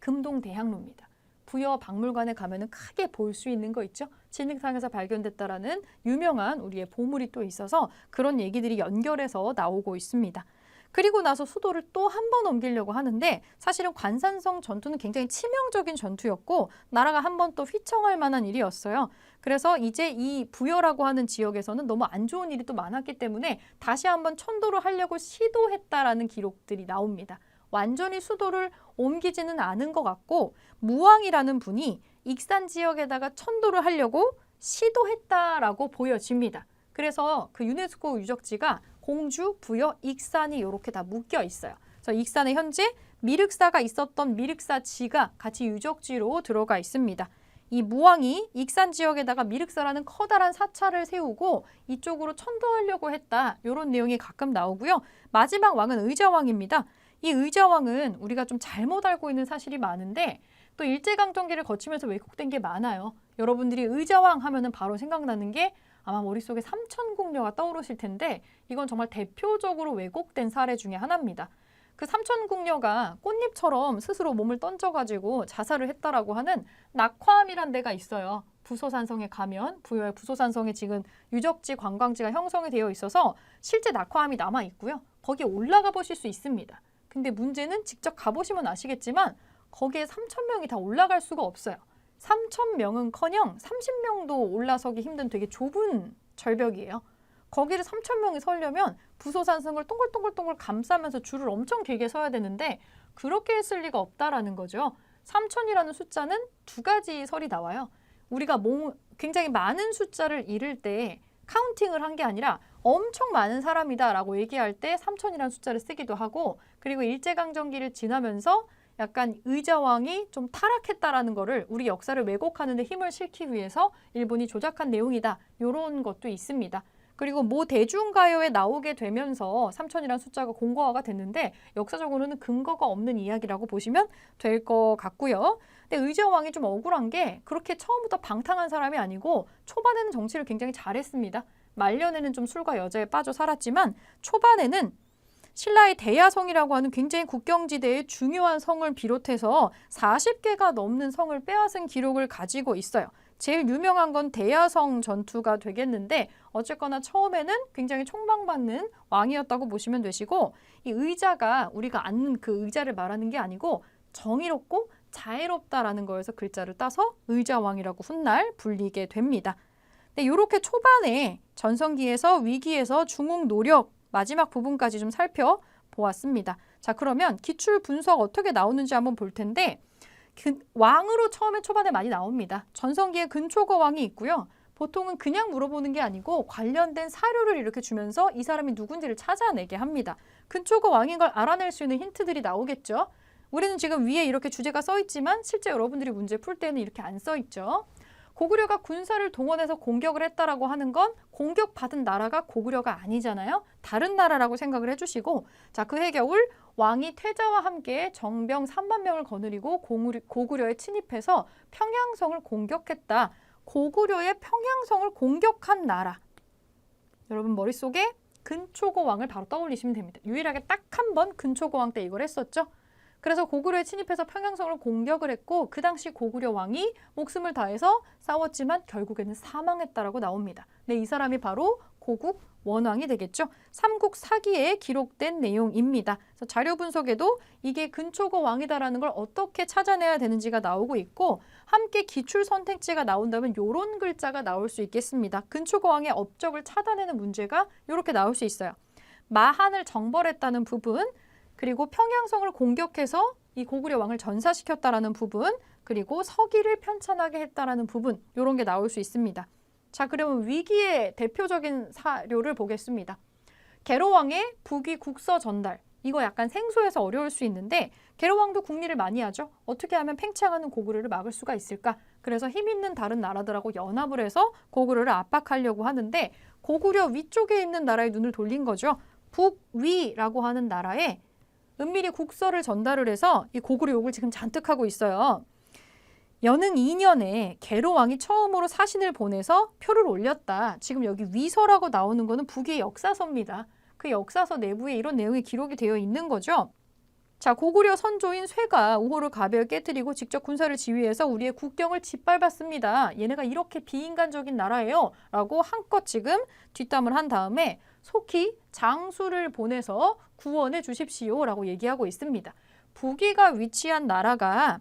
금동대향로입니다. 부여 박물관에 가면은 크게 볼 수 있는 거 있죠. 진흙탕에서 발견됐다라는 유명한 우리의 보물이 또 있어서 그런 얘기들이 연결해서 나오고 있습니다. 그리고 나서 수도를 또 한 번 옮기려고 하는데, 사실은 관산성 전투는 굉장히 치명적인 전투였고 나라가 한 번 또 휘청할 만한 일이었어요. 그래서 이제 이 부여라고 하는 지역에서는 너무 안 좋은 일이 또 많았기 때문에 다시 한번 천도를 하려고 시도했다라는 기록들이 나옵니다. 완전히 수도를 옮기지는 않은 것 같고, 무왕이라는 분이 익산 지역에다가 천도를 하려고 시도했다라고 보여집니다. 그래서 그 유네스코 유적지가 공주, 부여, 익산이 이렇게 다 묶여 있어요. 그래서 익산에 현재 미륵사가 있었던 미륵사지가 같이 유적지로 들어가 있습니다. 이 무왕이 익산 지역에다가 미륵사라는 커다란 사찰을 세우고 이쪽으로 천도하려고 했다. 이런 내용이 가끔 나오고요. 마지막 왕은 의자왕입니다. 이 의자왕은 우리가 좀 잘못 알고 있는 사실이 많은데 또 일제강점기를 거치면서 왜곡된 게 많아요. 여러분들이 의자왕 하면은 바로 생각나는 게 아마 머릿속에 삼천궁녀가 떠오르실 텐데 이건 정말 대표적으로 왜곡된 사례 중에 하나입니다. 그 삼천궁녀가 꽃잎처럼 스스로 몸을 던져가지고 자살을 했다라고 하는 낙화암이란 데가 있어요. 부소산성에 가면 부여의 부소산성에 지금 유적지 관광지가 형성이 되어 있어서 실제 낙화암이 남아 있고요. 거기에 올라가 보실 수 있습니다. 근데 문제는 직접 가보시면 아시겠지만 거기에 3,000명이 다 올라갈 수가 없어요. 3,000명은커녕 30명도 올라서기 힘든 되게 좁은 절벽이에요. 거기를 3,000명이 서려면 부소산성을 동글동글동글 감싸면서 줄을 엄청 길게 서야 되는데 그렇게 했을 리가 없다라는 거죠. 3,000이라는 숫자는 두 가지 설이 나와요. 우리가 굉장히 많은 숫자를 잃을 때 카운팅을 한 게 아니라 엄청 많은 사람이다라고 얘기할 때 3,000이라는 숫자를 쓰기도 하고, 그리고 일제강점기를 지나면서 약간 의자왕이 좀 타락했다라는 거를 우리 역사를 왜곡하는 데 힘을 실기 위해서 일본이 조작한 내용이다. 이런 것도 있습니다. 그리고 모 대중가요에 나오게 되면서 3,000이라는 숫자가 공고화가 됐는데 역사적으로는 근거가 없는 이야기라고 보시면 될 것 같고요. 근데 의자왕이 좀 억울한 게 그렇게 처음부터 방탕한 사람이 아니고 초반에는 정치를 굉장히 잘했습니다. 말년에는 좀 술과 여자에 빠져 살았지만 초반에는 신라의 대야성이라고 하는 굉장히 국경지대의 중요한 성을 비롯해서 40개가 넘는 성을 빼앗은 기록을 가지고 있어요. 제일 유명한 건 대야성 전투가 되겠는데 어쨌거나 처음에는 굉장히 총망받는 왕이었다고 보시면 되시고 이 의자가 우리가 앉는 그 의자를 말하는 게 아니고 정의롭고 자애롭다라는 거에서 글자를 따서 의자왕이라고 훗날 불리게 됩니다. 네, 이렇게 초반에 전성기에서 위기에서 중흥 노력 마지막 부분까지 좀 살펴보았습니다. 자, 그러면 기출 분석 어떻게 나오는지 한번 볼 텐데 왕으로 처음에 초반에 많이 나옵니다. 전성기에 근초거 왕이 있고요. 보통은 그냥 물어보는 게 아니고 관련된 사료를 이렇게 주면서 이 사람이 누군지를 찾아내게 합니다. 근초거 왕인 걸 알아낼 수 있는 힌트들이 나오겠죠. 우리는 지금 위에 이렇게 주제가 써 있지만 실제 여러분들이 문제 풀 때는 이렇게 안 써 있죠. 고구려가 군사를 동원해서 공격을 했다라고 하는 건 공격받은 나라가 고구려가 아니잖아요. 다른 나라라고 생각을 해주시고 자, 그해 겨울 왕이 퇴자와 함께 정병 3만 명을 거느리고 고구려에 침입해서 평양성을 공격했다. 고구려의 평양성을 공격한 나라. 여러분 머릿속에 근초고 왕을 바로 떠올리시면 됩니다. 유일하게 딱 한 번 근초고 왕 때 이걸 했었죠. 그래서 고구려에 침입해서 평양성을 공격을 했고 그 당시 고구려 왕이 목숨을 다해서 싸웠지만 결국에는 사망했다라고 나옵니다. 네, 이 사람이 바로 고국 원왕이 되겠죠. 삼국사기에 기록된 내용입니다. 그래서 자료 분석에도 이게 근초거 왕이다라는 걸 어떻게 찾아내야 되는지가 나오고 있고 함께 기출 선택지가 나온다면 이런 글자가 나올 수 있겠습니다. 근초거 왕의 업적을 찾아내는 문제가 이렇게 나올 수 있어요. 마한을 정벌했다는 부분, 그리고 평양성을 공격해서 이 고구려 왕을 전사시켰다라는 부분, 그리고 서기를 편찬하게 했다라는 부분, 이런 게 나올 수 있습니다. 자, 그러면 위기의 대표적인 사료를 보겠습니다. 계로왕의 북위 국서 전달. 이거 약간 생소해서 어려울 수 있는데 계로왕도 국리를 많이 하죠. 어떻게 하면 팽창하는 고구려를 막을 수가 있을까? 그래서 힘 있는 다른 나라들하고 연합을 해서 고구려를 압박하려고 하는데 고구려 위쪽에 있는 나라에 눈을 돌린 거죠. 북위라고 하는 나라에 은밀히 국서를 전달을 해서 이 고구려 욕을 지금 잔뜩 하고 있어요. 연흥 2년에 계로왕이 처음으로 사신을 보내서 표를 올렸다. 지금 여기 위서라고 나오는 거는 북의 역사서입니다. 그 역사서 내부에 이런 내용이 기록이 되어 있는 거죠. 자, 고구려 선조인 쇠가 우호를 가벼이 깨뜨리고 직접 군사를 지휘해서 우리의 국경을 짓밟았습니다. 얘네가 이렇게 비인간적인 나라예요. 라고 한껏 지금 뒷담을 한 다음에 속히 장수를 보내서 구원해 주십시오. 라고 얘기하고 있습니다. 북위가 위치한 나라가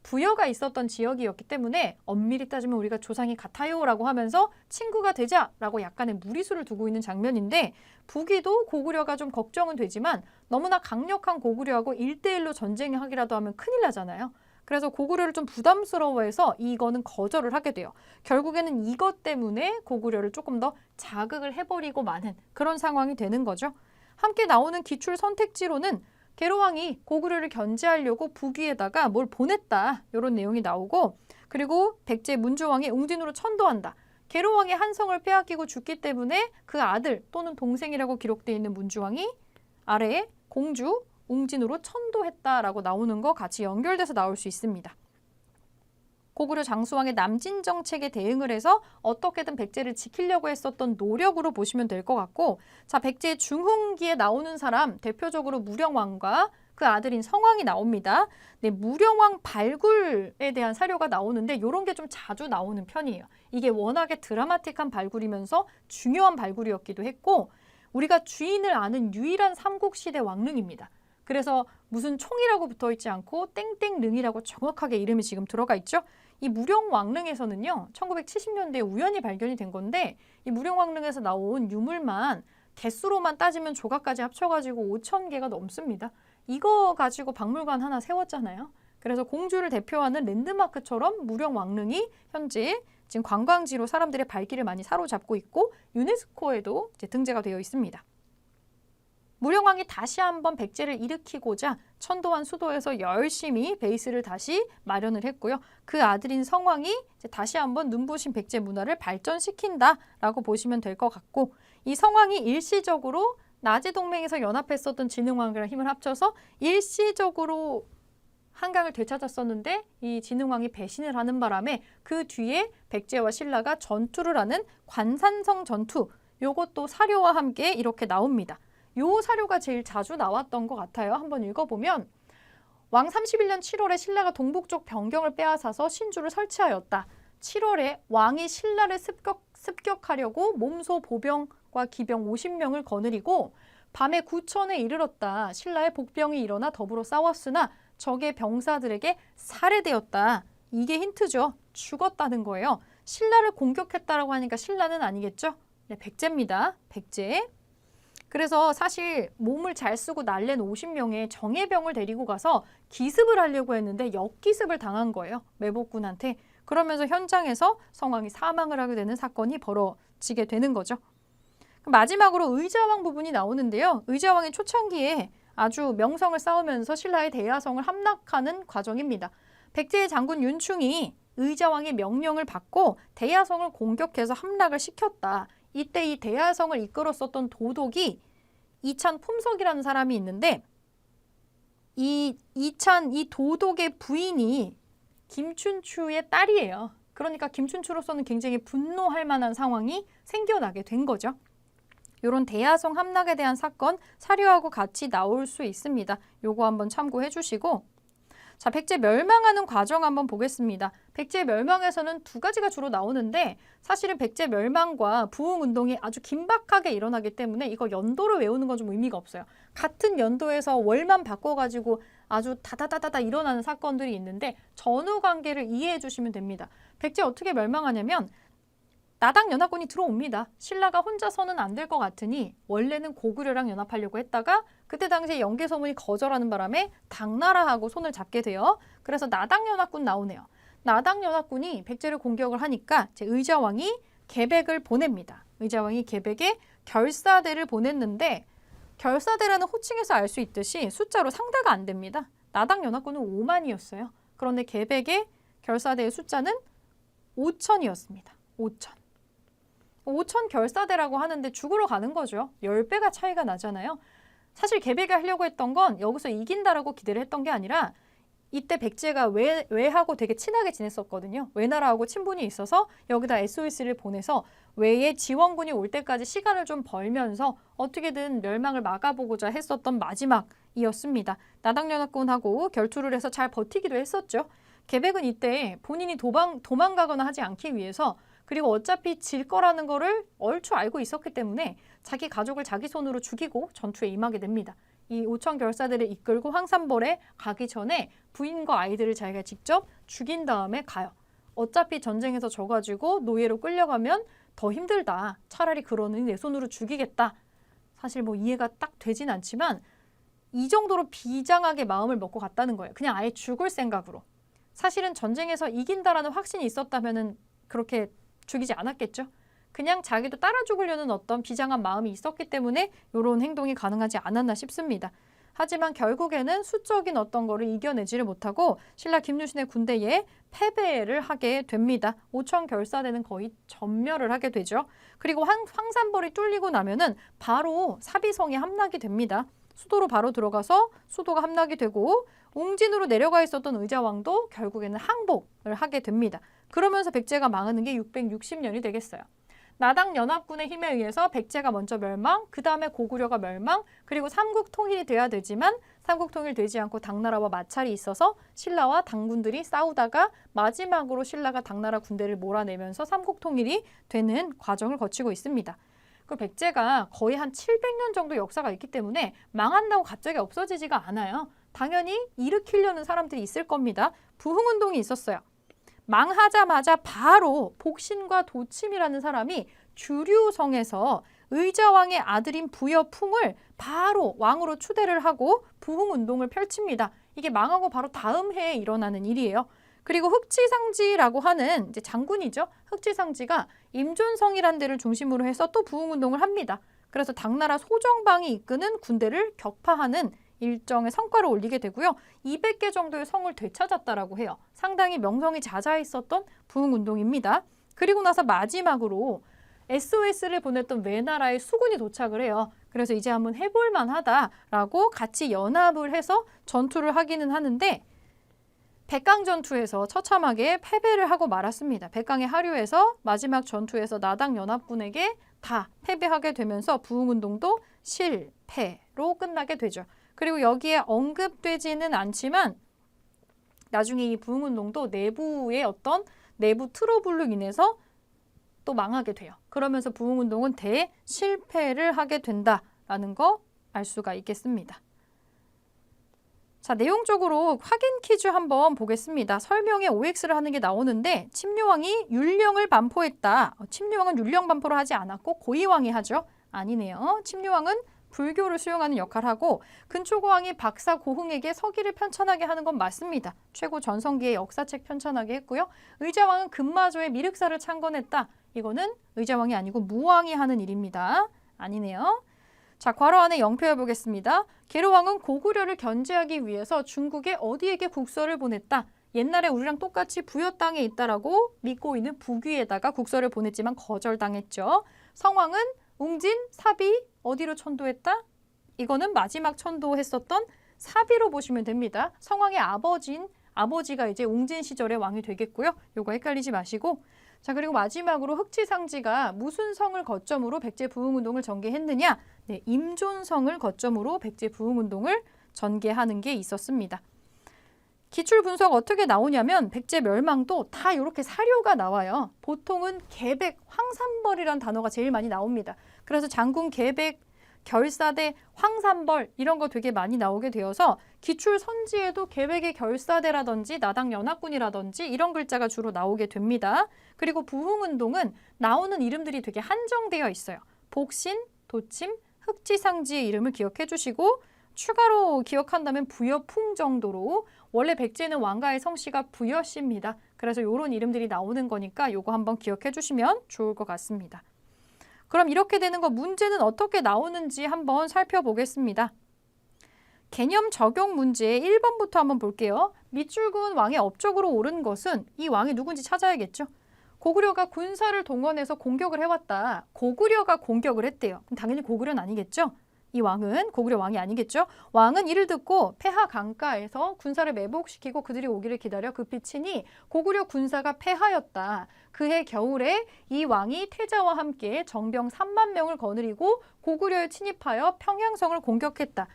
부여가 있었던 지역이었기 때문에 엄밀히 따지면 우리가 조상이 같아요 라고 하면서 친구가 되자 라고 약간의 무리수를 두고 있는 장면인데 북위도 고구려가 좀 걱정은 되지만 너무나 강력한 고구려하고 1대1로 전쟁하기라도 하면 큰일 나잖아요. 그래서 고구려를 좀 부담스러워해서 이거는 거절을 하게 돼요. 결국에는 이것 때문에 고구려를 조금 더 자극을 해버리고 마는 그런 상황이 되는 거죠. 함께 나오는 기출 선택지로는 계로왕이 고구려를 견제하려고 북위에다가 뭘 보냈다. 이런 내용이 나오고 그리고 백제 문조왕이 웅진으로 천도한다. 계로왕의 한 성을 빼앗기고 죽기 때문에 그 아들 또는 동생이라고 기록되어 있는 문조왕이 아래에 공주 웅진으로 천도했다라고 나오는 거 같이 연결돼서 나올 수 있습니다. 고구려 장수왕의 남진 정책에 대응을 해서 어떻게든 백제를 지키려고 했었던 노력으로 보시면 될 것 같고 자, 백제의 중흥기에 나오는 사람 대표적으로 무령왕과 그 아들인 성왕이 나옵니다. 네, 무령왕 발굴에 대한 사료가 나오는데 이런 게 좀 자주 나오는 편이에요. 이게 워낙에 드라마틱한 발굴이면서 중요한 발굴이었기도 했고 우리가 주인을 아는 유일한 삼국시대 왕릉입니다. 그래서 무슨 총이라고 붙어있지 않고 땡땡릉이라고 정확하게 이름이 지금 들어가 있죠. 이 무령왕릉에서는요. 1970년대에 우연히 발견이 된 건데 이 무령왕릉에서 나온 유물만 개수로만 따지면 조각까지 합쳐가지고 5,000개가 넘습니다. 이거 가지고 박물관 하나 세웠잖아요. 그래서 공주를 대표하는 랜드마크처럼 무령왕릉이 현재 지금 관광지로 사람들의 발길을 많이 사로잡고 있고 유네스코에도 이제 등재가 되어 있습니다. 무령왕이 다시 한번 백제를 일으키고자 천도한 수도에서 열심히 베이스를 다시 마련을 했고요. 그 아들인 성왕이 이제 다시 한번 눈부신 백제 문화를 발전시킨다라고 보시면 될 것 같고 이 성왕이 일시적으로 나제 동맹에서 연합했었던 진흥왕이랑 힘을 합쳐서 일시적으로 한강을 되찾았었는데 이 진흥왕이 배신을 하는 바람에 그 뒤에 백제와 신라가 전투를 하는 관산성 전투 요것도 사료와 함께 이렇게 나옵니다. 요 사료가 제일 자주 나왔던 것 같아요. 한번 읽어보면 왕 31년 7월에 신라가 동북쪽 변경을 빼앗아서 신주를 설치하였다. 7월에 왕이 신라를 습격하려고 몸소 보병과 기병 50명을 거느리고 밤에 구천에 이르렀다. 신라의 복병이 일어나 더불어 싸웠으나 적의 병사들에게 살해되었다. 이게 힌트죠. 죽었다는 거예요. 신라를 공격했다라고 하니까 신라는 아니겠죠? 네, 백제입니다. 백제. 그래서 사실 몸을 잘 쓰고 날랜 50명의 정예병을 데리고 가서 기습을 하려고 했는데 역기습을 당한 거예요. 매복군한테. 그러면서 현장에서 성왕이 사망을 하게 되는 사건이 벌어지게 되는 거죠. 마지막으로 의자왕 부분이 나오는데요. 의자왕의 초창기에 아주 명성을 쌓으면서 신라의 대야성을 함락하는 과정입니다. 백제의 장군 윤충이 의자왕의 명령을 받고 대야성을 공격해서 함락을 시켰다. 이때 이 대야성을 이끌었었던 도독이 이찬 품석이라는 사람이 있는데 이 도독의 부인이 김춘추의 딸이에요. 그러니까 김춘추로서는 굉장히 분노할 만한 상황이 생겨나게 된 거죠. 이런 대야성 함락에 대한 사건 사료하고 같이 나올 수 있습니다. 요거 한번 참고해 주시고 자, 백제 멸망하는 과정 한번 보겠습니다. 백제 멸망에서는 두 가지가 주로 나오는데 사실은 백제 멸망과 부흥운동이 아주 긴박하게 일어나기 때문에 이거 연도를 외우는 건 좀 의미가 없어요. 같은 연도에서 월만 바꿔가지고 아주 다다다다다 일어나는 사건들이 있는데 전후 관계를 이해해 주시면 됩니다. 백제 어떻게 멸망하냐면 나당 연합군이 들어옵니다. 신라가 혼자서는 안 될 것 같으니 원래는 고구려랑 연합하려고 했다가 그때 당시에 영계서문이 거절하는 바람에 당나라하고 손을 잡게 돼요. 그래서 나당 연합군 나오네요. 나당 연합군이 백제를 공격을 하니까 의자왕이 계백을 보냅니다. 의자왕이 계백에 결사대를 보냈는데 결사대라는 호칭에서 알 수 있듯이 숫자로 상대가 안 됩니다. 나당 연합군은 5만이었어요. 그런데 계백의 결사대의 숫자는 5천이었습니다. 5천. 5천 결사대라고 하는데 죽으러 가는 거죠. 10배가 차이가 나잖아요. 사실 계백을 하려고 했던 건 여기서 이긴다라고 기대를 했던 게 아니라 이때 백제가 외하고 되게 친하게 지냈었거든요. 외나라하고 친분이 있어서 여기다 SOS를 보내서 외에 지원군이 올 때까지 시간을 좀 벌면서 어떻게든 멸망을 막아보고자 했었던 마지막이었습니다. 나당연합군하고 결투를 해서 잘 버티기도 했었죠. 계백은 이때 본인이 도망가거나 하지 않기 위해서 그리고 어차피 질 거라는 거를 얼추 알고 있었기 때문에 자기 가족을 자기 손으로 죽이고 전투에 임하게 됩니다. 이 5천 결사대를 이끌고 황산벌에 가기 전에 부인과 아이들을 자기가 직접 죽인 다음에 가요. 어차피 전쟁에서 져가지고 노예로 끌려가면 더 힘들다. 차라리 그러니 내 손으로 죽이겠다. 사실 뭐 이해가 딱 되진 않지만 이 정도로 비장하게 마음을 먹고 갔다는 거예요. 그냥 아예 죽을 생각으로. 사실은 전쟁에서 이긴다라는 확신이 있었다면은 그렇게 죽이지 않았겠죠. 그냥 자기도 따라 죽으려는 어떤 비장한 마음이 있었기 때문에 이런 행동이 가능하지 않았나 싶습니다. 하지만 결국에는 수적인 어떤 거를 이겨내지를 못하고 신라 김유신의 군대에 패배를 하게 됩니다. 5천 결사대는 거의 전멸을 하게 되죠. 그리고 황산벌이 뚫리고 나면은 바로 사비성에 함락이 됩니다. 수도로 바로 들어가서 수도가 함락이 되고 웅진으로 내려가 있었던 의자왕도 결국에는 항복을 하게 됩니다. 그러면서 백제가 망하는 게 660년이 되겠어요. 나당 연합군의 힘에 의해서 백제가 먼저 멸망, 그 다음에 고구려가 멸망, 그리고 삼국 통일이 돼야 되지만 삼국 통일되지 않고 당나라와 마찰이 있어서 신라와 당군들이 싸우다가 마지막으로 신라가 당나라 군대를 몰아내면서 삼국 통일이 되는 과정을 거치고 있습니다. 그 백제가 거의 한 700년 정도 역사가 있기 때문에 망한다고 갑자기 없어지지가 않아요. 당연히 일으키려는 사람들이 있을 겁니다. 부흥운동이 있었어요. 망하자마자 바로 복신과 도침이라는 사람이 주류성에서 의자왕의 아들인 부여풍을 바로 왕으로 추대를 하고 부흥운동을 펼칩니다. 이게 망하고 바로 다음 해에 일어나는 일이에요. 그리고 흑지상지라고 하는 이제 장군이죠. 흑지상지가 임존성이라는 데를 중심으로 해서 또 부흥운동을 합니다. 그래서 당나라 소정방이 이끄는 군대를 격파하는 일정의 성과를 올리게 되고요. 200개 정도의 성을 되찾았다라고 해요. 상당히 명성이 자자했었던 부흥운동입니다. 그리고 나서 마지막으로 SOS를 보냈던 외나라의 수군이 도착을 해요. 그래서 이제 한번 해볼 만하다라고 같이 연합을 해서 전투를 하기는 하는데 백강 전투에서 처참하게 패배를 하고 말았습니다. 백강의 하류에서 마지막 전투에서 나당 연합군에게 다 패배하게 되면서 부흥운동도 실패로 끝나게 되죠. 그리고 여기에 언급되지는 않지만 나중에 이 부흥운동도 내부의 어떤 내부 트러블로 인해서 또 망하게 돼요. 그러면서 부흥운동은 대실패를 하게 된다라는 거 알 수가 있겠습니다. 자, 내용적으로 확인 퀴즈 한번 보겠습니다. 설명에 OX를 하는 게 나오는데 침류왕이 율령을 반포했다. 침류왕은 율령 반포를 하지 않았고 고이왕이 하죠. 아니네요. 침류왕은 불교를 수용하는 역할을 하고 근초고왕이 박사 고흥에게 서기를 편찬하게 하는 건 맞습니다. 최고 전성기의 역사책 편찬하게 했고요. 의자왕은 금마조의 미륵사를 창건했다. 이거는 의자왕이 아니고 무왕이 하는 일입니다. 아니네요. 자, 괄호 안에 영표해 보겠습니다. 계로왕은 고구려를 견제하기 위해서 중국에 어디에게 국서를 보냈다. 옛날에 우리랑 똑같이 부여 땅에 있다라고 믿고 있는 북위에다가 국서를 보냈지만 거절당했죠. 성왕은 웅진, 사비 어디로 천도했다? 이거는 마지막 천도했었던 사비로 보시면 됩니다. 성왕의 아버지가 이제 웅진 시절의 왕이 되겠고요. 요거 헷갈리지 마시고. 자, 그리고 마지막으로 흑치상지가 무슨 성을 거점으로 백제 부흥운동을 전개했느냐? 네, 임존성을 거점으로 백제 부흥운동을 전개하는 게 있었습니다. 기출 분석 어떻게 나오냐면 백제 멸망도 다 이렇게 사료가 나와요. 보통은 계백, 황산벌이라는 단어가 제일 많이 나옵니다. 그래서 장군 계백, 결사대, 황산벌 이런 거 되게 많이 나오게 되어서 기출 선지에도 계백의 결사대라든지 나당 연합군이라든지 이런 글자가 주로 나오게 됩니다. 그리고 부흥운동은 나오는 이름들이 되게 한정되어 있어요. 복신, 도침, 흑지상지의 이름을 기억해 주시고 추가로 기억한다면 부여풍 정도로 원래 백제는 왕가의 성씨가 부여씨입니다. 그래서 이런 이름들이 나오는 거니까 요거 한번 기억해 주시면 좋을 것 같습니다. 그럼 이렇게 되는 거 문제는 어떻게 나오는지 한번 살펴보겠습니다. 개념 적용 문제 1번부터 한번 볼게요. 밑줄근 왕의 업적으로 옳은 것은 이 왕이 누군지 찾아야겠죠. 고구려가 군사를 동원해서 공격을 해왔다. 고구려가 공격을 했대요. 그럼 당연히 고구려는 아니겠죠. 이 왕은 고구려 왕이 아니겠죠. 왕은 이를 듣고 폐하 강가에서 군사를 매복시키고 그들이 오기를 기다려 급히 치니 고구려 군사가 패하였다. 그해 겨울에 이 왕이 태자와 함께 정병 3만 명을 거느리고 고구려에 침입하여 평양성을 공격했다.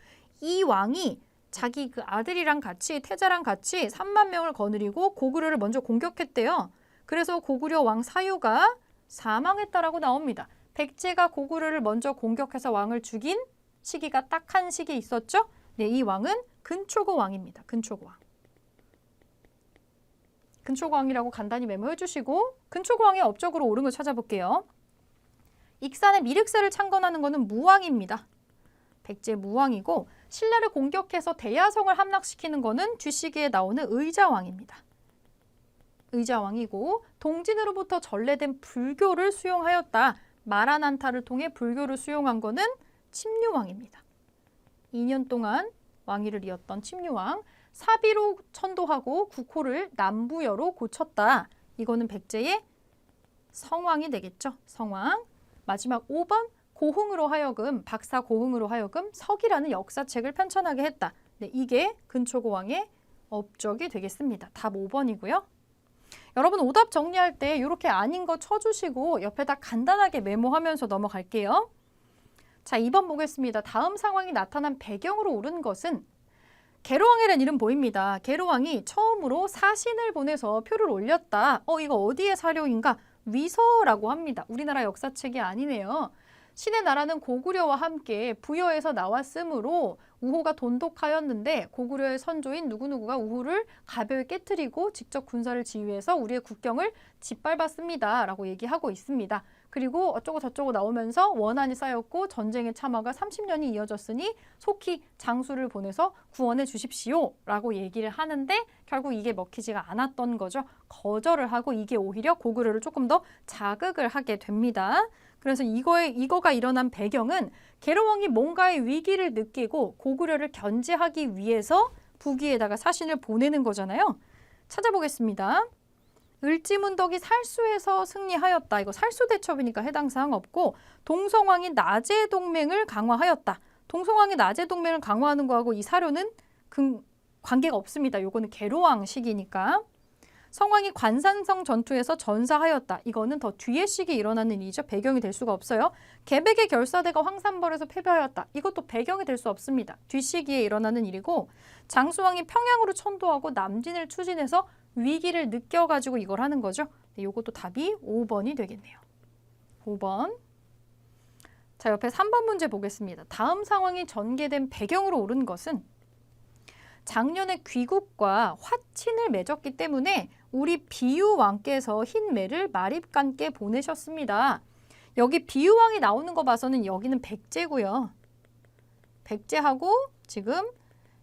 이 왕이 자기 그 아들이랑 같이 태자랑 같이 3만 명을 거느리고 고구려를 먼저 공격했대요. 그래서 고구려 왕 사유가 사망했다라고 나옵니다. 백제가 고구려를 먼저 공격해서 왕을 죽인 시기가 딱 한 시기 있었죠? 네, 이 왕은 근초고 왕입니다. 근초고 왕. 근초고 왕이라고 간단히 메모해 주시고 근초고 왕의 업적으로 옳은 걸 찾아볼게요. 익산의 미륵사를 창건하는 것은 무왕입니다. 백제 무왕이고 신라를 공격해서 대야성을 함락시키는 것은 뒤시기에 나오는 의자왕입니다. 의자왕이고 동진으로부터 전래된 불교를 수용하였다. 마라난타를 통해 불교를 수용한 것은 침류왕입니다. 2년 동안 왕위를 이었던 침류왕. 사비로 천도하고 국호를 남부여로 고쳤다. 이거는 백제의 성왕이 되겠죠. 성왕. 마지막 5번 고흥으로 하여금 박사 고흥으로 하여금 서기라는 역사책을 편찬하게 했다. 네, 이게 근초고왕의 업적이 되겠습니다. 답 5번이고요. 여러분 오답 정리할 때 이렇게 아닌 거 쳐주시고 옆에다 간단하게 메모하면서 넘어갈게요. 자, 2번 보겠습니다. 다음 상황이 나타난 배경으로 옳은 것은 계로왕이라는 이름 보입니다. 계로왕이 처음으로 사신을 보내서 표를 올렸다. 이거 어디의 사료인가? 위서라고 합니다. 우리나라 역사책이 아니네요. 신의 나라는 고구려와 함께 부여에서 나왔으므로 우호가 돈독하였는데 고구려의 선조인 누구누구가 우호를 가벼이 깨뜨리고 직접 군사를 지휘해서 우리의 국경을 짓밟았습니다. 라고 얘기하고 있습니다. 그리고 어쩌고 저쩌고 나오면서 원한이 쌓였고 전쟁의 참화가 30년이 이어졌으니 속히 장수를 보내서 구원해 주십시오. 라고 얘기를 하는데 결국 이게 먹히지가 않았던 거죠. 거절을 하고 이게 오히려 고구려를 조금 더 자극을 하게 됩니다. 그래서 이거가 일어난 배경은 계로왕이 뭔가의 위기를 느끼고 고구려를 견제하기 위해서 북위에다가 사신을 보내는 거잖아요. 찾아보겠습니다. 을지문덕이 살수에서 승리하였다. 이거 살수대첩이니까 해당 사항 없고 동성왕이 나제 동맹을 강화하였다. 동성왕이 나제 동맹을 강화하는 거하고 이 사료는 관계가 없습니다. 요거는 계로왕 시기니까. 성왕이 관산성 전투에서 전사하였다. 이거는 더 뒤에 시기에 일어나는 일이죠. 배경이 될 수가 없어요. 계백의 결사대가 황산벌에서 패배하였다. 이것도 배경이 될 수 없습니다. 뒤시기에 일어나는 일이고 장수왕이 평양으로 천도하고 남진을 추진해서 위기를 느껴가지고 이걸 하는 거죠. 네, 요것도 답이 5번이 되겠네요. 5번. 자, 옆에 3번 문제 보겠습니다. 다음 상황이 전개된 배경으로 옳은 것은 작년에 귀국과 화친을 맺었기 때문에 우리 비유왕께서 흰 매를 마립간께 보내셨습니다. 여기 비유왕이 나오는 거 봐서는 여기는 백제고요. 백제하고 지금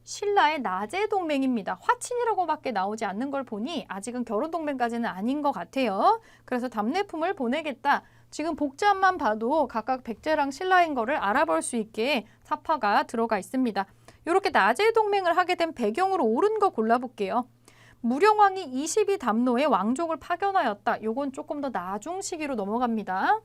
신라의 나제 동맹입니다. 화친이라고밖에 나오지 않는 걸 보니 아직은 결혼 동맹까지는 아닌 것 같아요. 그래서 답례품을 보내겠다. 지금 복잡만 봐도 각각 백제랑 신라인 거를 알아볼 수 있게 사파가 들어가 있습니다. 이렇게 나제 동맹을 하게 된 배경으로 옳은 거 골라볼게요. 무령왕이 22담로에 왕족을 파견하였다. 요건 조금 더 나중 시기로 넘어갑니다.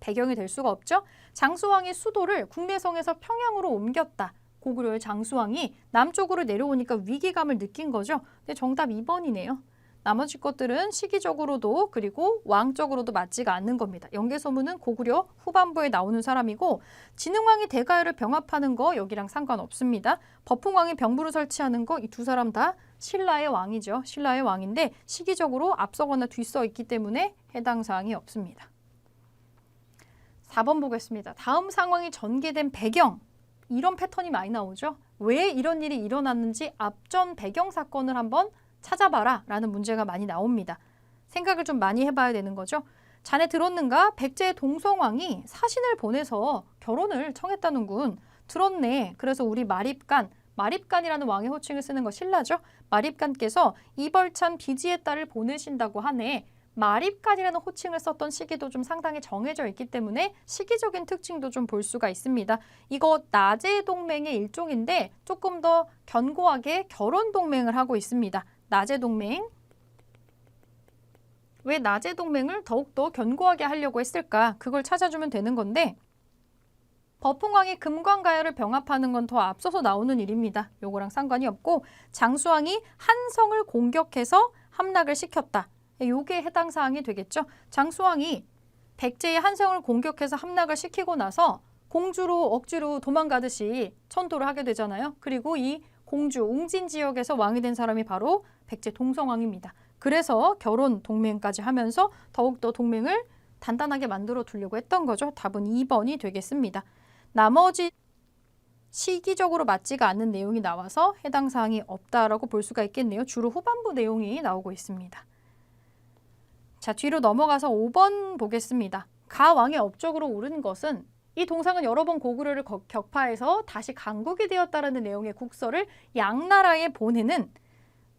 배경이 될 수가 없죠. 장수왕이 수도를 국내성에서 평양으로 옮겼다. 고구려의 장수왕이 남쪽으로 내려오니까 위기감을 느낀 거죠. 근데 정답 2번이네요. 나머지 것들은 시기적으로도 그리고 왕적으로도 맞지가 않는 겁니다. 연개소문은 고구려 후반부에 나오는 사람이고 진흥왕이 대가요를 병합하는 거 여기랑 상관없습니다. 법흥왕이 병부를 설치하는 거 이 두 사람 다 신라의 왕이죠. 신라의 왕인데 시기적으로 앞서거나 뒤서 있기 때문에 해당 사항이 없습니다. 4번 보겠습니다. 다음 상황이 전개된 배경. 이런 패턴이 많이 나오죠. 왜 이런 일이 일어났는지 앞전 배경 사건을 한번 찾아봐라 라는 문제가 많이 나옵니다. 생각을 좀 많이 해봐야 되는 거죠. 자네 들었는가? 백제의 동성왕이 사신을 보내서 결혼을 청했다는군. 들었네. 그래서 우리 마립간이라는 왕의 호칭을 쓰는 거 신라죠. 마립간께서 이벌찬 비지의 딸을 보내신다고 하네. 마립간이라는 호칭을 썼던 시기도 좀 상당히 정해져 있기 때문에 시기적인 특징도 좀 볼 수가 있습니다. 이거 나제 동맹의 일종인데 조금 더 견고하게 결혼 동맹을 하고 있습니다. 나제 동맹. 왜 나제 동맹을 더욱더 견고하게 하려고 했을까? 그걸 찾아주면 되는 건데 법흥왕이 금관가요를 병합하는 건 더 앞서서 나오는 일입니다. 요거랑 상관이 없고 장수왕이 한성을 공격해서 함락을 시켰다. 요게 해당 사항이 되겠죠. 장수왕이 백제의 한성을 공격해서 함락을 시키고 나서 공주로 억지로 도망가듯이 천도를 하게 되잖아요. 그리고 이 공주 웅진 지역에서 왕이 된 사람이 바로 백제 동성왕입니다. 그래서 결혼 동맹까지 하면서 더욱더 동맹을 단단하게 만들어 두려고 했던 거죠. 답은 2번이 되겠습니다. 나머지 시기적으로 맞지가 않는 내용이 나와서 해당 사항이 없다라고 볼 수가 있겠네요. 주로 후반부 내용이 나오고 있습니다. 자, 뒤로 넘어가서 5번 보겠습니다. 가왕의 업적으로 오른 것은 이 동상은 여러 번 고구려를 격파해서 다시 강국이 되었다라는 내용의 국서를 양나라에 보내는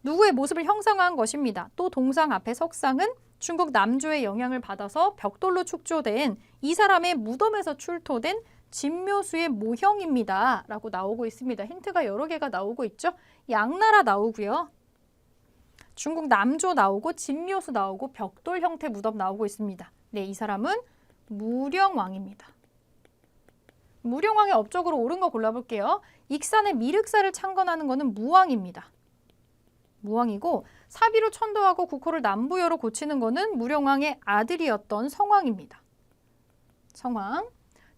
누구의 모습을 형상화한 것입니다. 또 동상 앞에 석상은 중국 남조의 영향을 받아서 벽돌로 축조된 이 사람의 무덤에서 출토된 진묘수의 모형입니다. 라고 나오고 있습니다. 힌트가 여러 개가 나오고 있죠. 양나라 나오고요. 중국 남조 나오고 진묘수 나오고 벽돌 형태 무덤 나오고 있습니다. 네, 이 사람은 무령왕입니다. 무령왕의 업적으로 옳은 거 골라볼게요. 익산의 미륵사를 창건하는 것은 무왕입니다. 무왕이고 사비로 천도하고 국호를 남부여로 고치는 것은 무령왕의 아들이었던 성왕입니다. 성왕.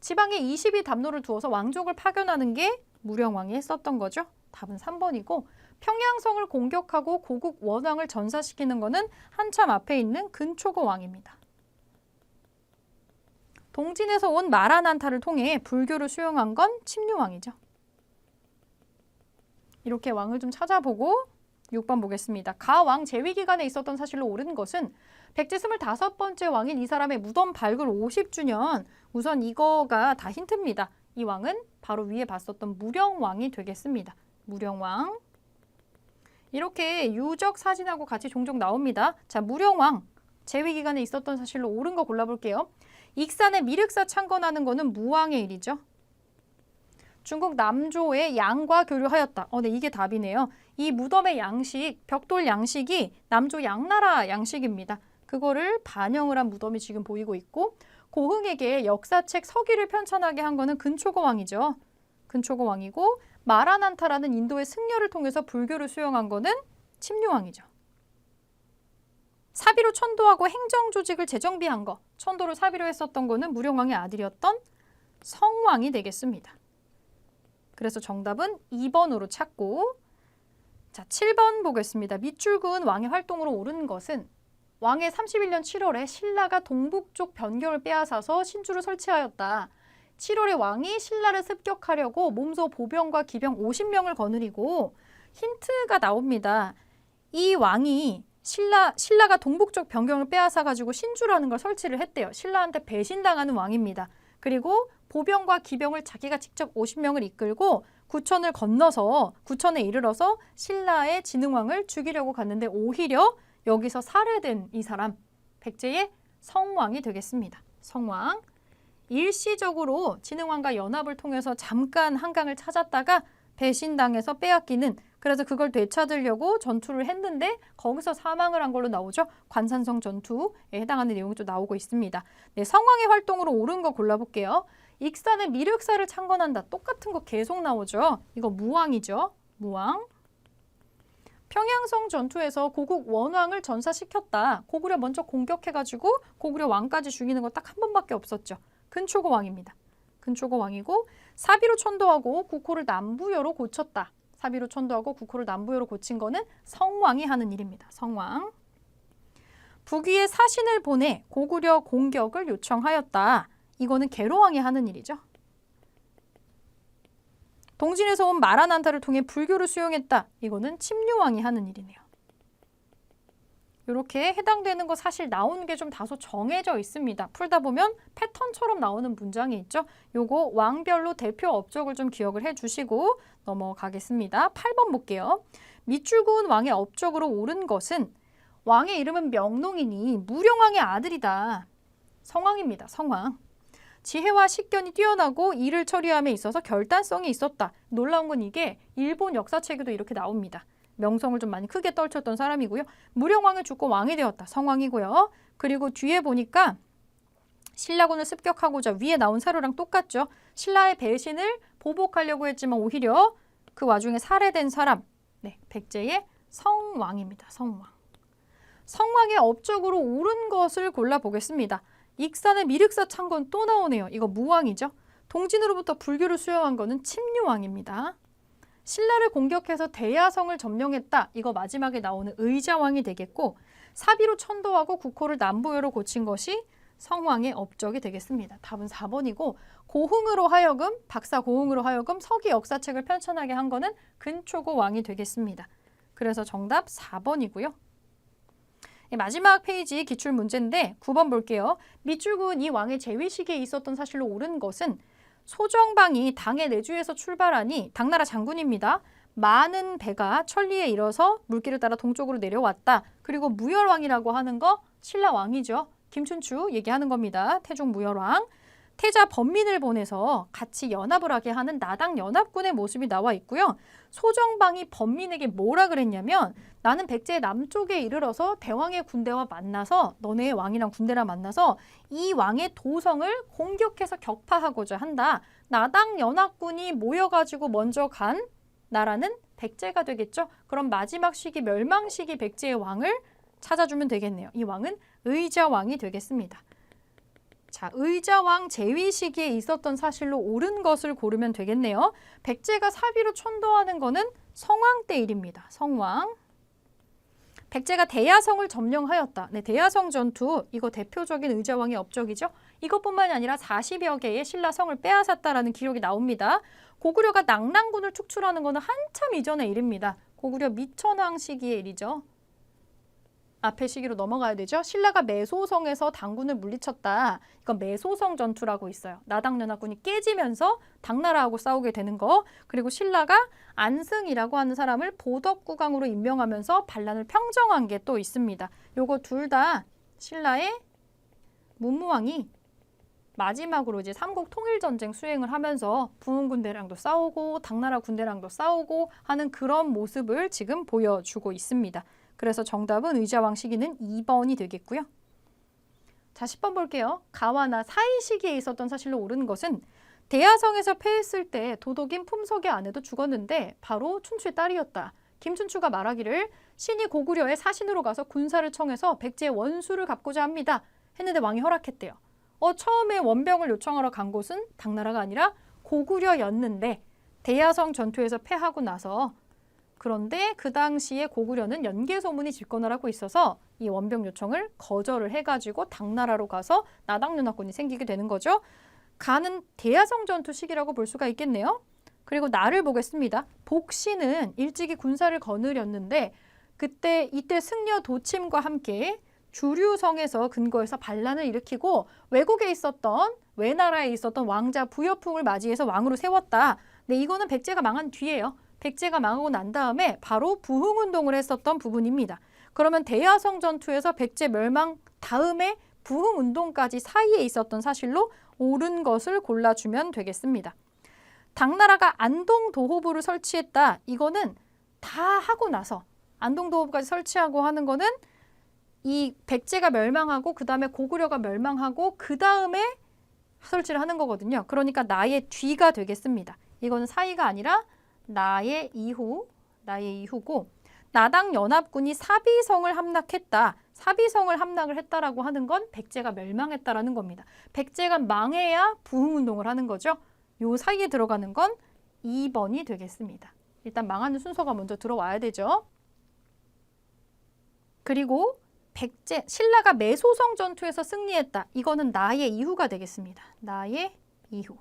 지방에 22담로를 두어서 왕족을 파견하는 게 무령왕이 했었던 거죠. 답은 3번이고 평양성을 공격하고 고국 원왕을 전사시키는 것은 한참 앞에 있는 근초고 왕입니다. 동진에서 온 마라난타를 통해 불교를 수용한 건 침류왕이죠. 이렇게 왕을 좀 찾아보고 6번 보겠습니다. 가왕 재위 기간에 있었던 사실로 옳은 것은 백제 25번째 왕인 이 사람의 무덤 발굴 50주년. 우선 이거가 다 힌트입니다. 이 왕은 바로 위에 봤었던 무령왕이 되겠습니다. 무령왕. 이렇게 유적 사진하고 같이 종종 나옵니다. 자, 무령왕 재위 기간에 있었던 사실로 옳은 거 골라볼게요. 익산의 미륵사 창건하는 거는 무왕의 일이죠. 중국 남조의 양과 교류하였다. 네, 이게 답이네요. 이 무덤의 양식, 벽돌 양식이 남조 양나라 양식입니다. 그거를 반영을 한 무덤이 지금 보이고 있고 고흥에게 역사책 서기를 편찬하게 한 거는 근초고 왕이죠. 근초고 왕이고 마라난타라는 인도의 승려를 통해서 불교를 수용한 거는 침류왕이죠. 사비로 천도하고 행정조직을 재정비한 거, 천도를 사비로 했었던 거는 무령왕의 아들이었던 성왕이 되겠습니다. 그래서 정답은 2번으로 찾고 자, 7번 보겠습니다. 밑줄 그은 왕의 활동으로 옳은 것은 왕의 31년 7월에 신라가 동북쪽 변경을 빼앗아서 신주를 설치하였다. 7월에 왕이 신라를 습격하려고 몸소 보병과 기병 50명을 거느리고 힌트가 나옵니다. 이 왕이 신라가 동북쪽 변경을 빼앗아가지고 신주라는 걸 설치를 했대요. 신라한테 배신당하는 왕입니다. 그리고 보병과 기병을 자기가 직접 50명을 이끌고 구천을 건너서 구천에 이르러서 신라의 진흥왕을 죽이려고 갔는데 오히려 여기서 살해된 이 사람, 백제의 성왕이 되겠습니다. 성왕. 일시적으로 진흥왕과 연합을 통해서 잠깐 한강을 찾았다가 배신당해서 빼앗기는, 그래서 그걸 되찾으려고 전투를 했는데 거기서 사망을 한 걸로 나오죠. 관산성 전투에 해당하는 내용이 또 나오고 있습니다. 네, 성왕의 활동으로 옳은 거 골라볼게요. 익산의 미륵사를 창건한다. 똑같은 거 계속 나오죠. 이거 무왕이죠. 무왕. 평양성 전투에서 고국 원왕을 전사시켰다. 고구려 먼저 공격해가지고 고구려 왕까지 죽이는 거 딱 한 번밖에 없었죠. 근초고 왕입니다. 근초고 왕이고 사비로 천도하고 국호를 남부여로 고쳤다. 사비로 천도하고 국호를 남부여로 고친 거는 성왕이 하는 일입니다. 성왕. 북위에 사신을 보내 고구려 공격을 요청하였다. 이거는 계로왕이 하는 일이죠. 동진에서 온 마라난타를 통해 불교를 수용했다. 이거는 침류왕이 하는 일이네요. 이렇게 해당되는 거 사실 나오는 게 좀 다소 정해져 있습니다. 풀다 보면 패턴처럼 나오는 문장이 있죠. 요거 왕별로 대표 업적을 좀 기억을 해주시고 넘어가겠습니다. 8번 볼게요. 밑줄 그은 왕의 업적으로 옳은 것은 왕의 이름은 명농이니 무령왕의 아들이다. 성왕입니다. 성왕. 지혜와 식견이 뛰어나고 일을 처리함에 있어서 결단성이 있었다. 놀라운 건 이게 일본 역사책에도 이렇게 나옵니다. 명성을 좀 많이 크게 떨쳤던 사람이고요. 무령왕을 죽고 왕이 되었다. 성왕이고요. 그리고 뒤에 보니까 신라군을 습격하고자 위에 나온 사료랑 똑같죠. 신라의 배신을 보복하려고 했지만 오히려 그 와중에 살해된 사람. 네, 백제의 성왕입니다. 성왕. 성왕의 업적으로 옳은 것을 골라보겠습니다. 익산의 미륵사 창건 또 나오네요. 이거 무왕이죠. 동진으로부터 불교를 수용한 거는 침류왕입니다. 신라를 공격해서 대야성을 점령했다. 이거 마지막에 나오는 의자왕이 되겠고 사비로 천도하고 국호를 남부여로 고친 것이 성왕의 업적이 되겠습니다. 답은 4번이고 고흥으로 하여금, 박사 고흥으로 하여금 서기 역사책을 편찬하게 한 거는 근초고 왕이 되겠습니다. 그래서 정답 4번이고요. 마지막 페이지 기출문제인데 9번 볼게요. 밑줄 그은 이 왕의 재위 시기에 있었던 사실로 옳은 것은 소정방이 당의 내주에서 출발하니 당나라 장군입니다. 많은 배가 천리에 이뤄서 물길을 따라 동쪽으로 내려왔다. 그리고 무열왕이라고 하는 거 신라왕이죠. 김춘추 얘기하는 겁니다. 태종 무열왕. 태자 범민을 보내서 같이 연합을 하게 하는 나당 연합군의 모습이 나와 있고요. 소정방이 범민에게 뭐라 그랬냐면 나는 백제의 남쪽에 이르러서 대왕의 군대와 만나서 너네의 왕이랑 군대랑 만나서 이 왕의 도성을 공격해서 격파하고자 한다. 나당 연합군이 모여가지고 먼저 간 나라는 백제가 되겠죠. 그럼 마지막 시기 멸망 시기 백제의 왕을 찾아주면 되겠네요. 이 왕은 의자왕이 되겠습니다. 자, 의자왕 재위 시기에 있었던 사실로 옳은 것을 고르면 되겠네요. 백제가 사비로 천도하는 거는 성왕 때 일입니다. 성왕. 백제가 대야성을 점령하였다. 네, 대야성 전투, 이거 대표적인 의자왕의 업적이죠. 이것뿐만이 아니라 40여 개의 신라성을 빼앗았다라는 기록이 나옵니다. 고구려가 낙랑군을 축출하는 거는 한참 이전의 일입니다. 고구려 미천왕 시기의 일이죠. 앞에 시기로 넘어가야 되죠. 신라가 매소성에서 당군을 물리쳤다. 이건 매소성 전투라고 있어요. 나당연합군이 깨지면서 당나라하고 싸우게 되는 거. 그리고 신라가 안승이라고 하는 사람을 보덕국왕으로 임명하면서 반란을 평정한 게 또 있습니다. 요거 둘 다 신라의 문무왕이 마지막으로 이제 삼국 통일전쟁 수행을 하면서 부흥 군대랑도 싸우고 당나라 군대랑도 싸우고 하는 그런 모습을 지금 보여주고 있습니다. 그래서 정답은 의자왕 시기는 2번이 되겠고요. 자, 10번 볼게요. 가와나 사이 시기에 있었던 사실로 옳은 것은 대야성에서 패했을 때 도독인 품석의 아내도 죽었는데 바로 춘추의 딸이었다. 김춘추가 말하기를 신이 고구려의 사신으로 가서 군사를 청해서 백제의 원수를 갚고자 합니다. 했는데 왕이 허락했대요. 처음에 원병을 요청하러 간 곳은 당나라가 아니라 고구려였는데 대야성 전투에서 패하고 나서 그런데 그 당시에 고구려는 연개 소문이 질권을 하고 있어서 이 원병 요청을 거절을 해가지고 당나라로 가서 나당연합군이 생기게 되는 거죠. 가는 대야성 전투 시기라고 볼 수가 있겠네요. 그리고 나를 보겠습니다. 복시는 일찍이 군사를 거느렸는데 이때 승려 도침과 함께 주류성에서 근거해서 반란을 일으키고 외나라에 있었던 왕자 부여풍을 맞이해서 왕으로 세웠다. 네, 이거는 백제가 망한 뒤에요. 백제가 망하고 난 다음에 바로 부흥운동을 했었던 부분입니다. 그러면 대야성 전투에서 백제 멸망 다음에 부흥운동까지 사이에 있었던 사실로 옳은 것을 골라주면 되겠습니다. 당나라가 안동도호부를 설치했다. 이거는 다 하고 나서 안동도호부까지 설치하고 하는 거는 이 백제가 멸망하고 그 다음에 고구려가 멸망하고 그 다음에 설치를 하는 거거든요. 그러니까 나의 뒤가 되겠습니다. 이거는 사이가 아니라 나의 이후고 나당연합군이 사비성을 함락했다. 사비성을 함락을 했다라고 하는 건 백제가 멸망했다라는 겁니다. 백제가 망해야 부흥운동을 하는 거죠. 요 사이에 들어가는 건 2번이 되겠습니다. 일단 망하는 순서가 먼저 들어와야 되죠. 그리고 신라가 매소성 전투에서 승리했다. 이거는 나의 이후가 되겠습니다. 나의 이후.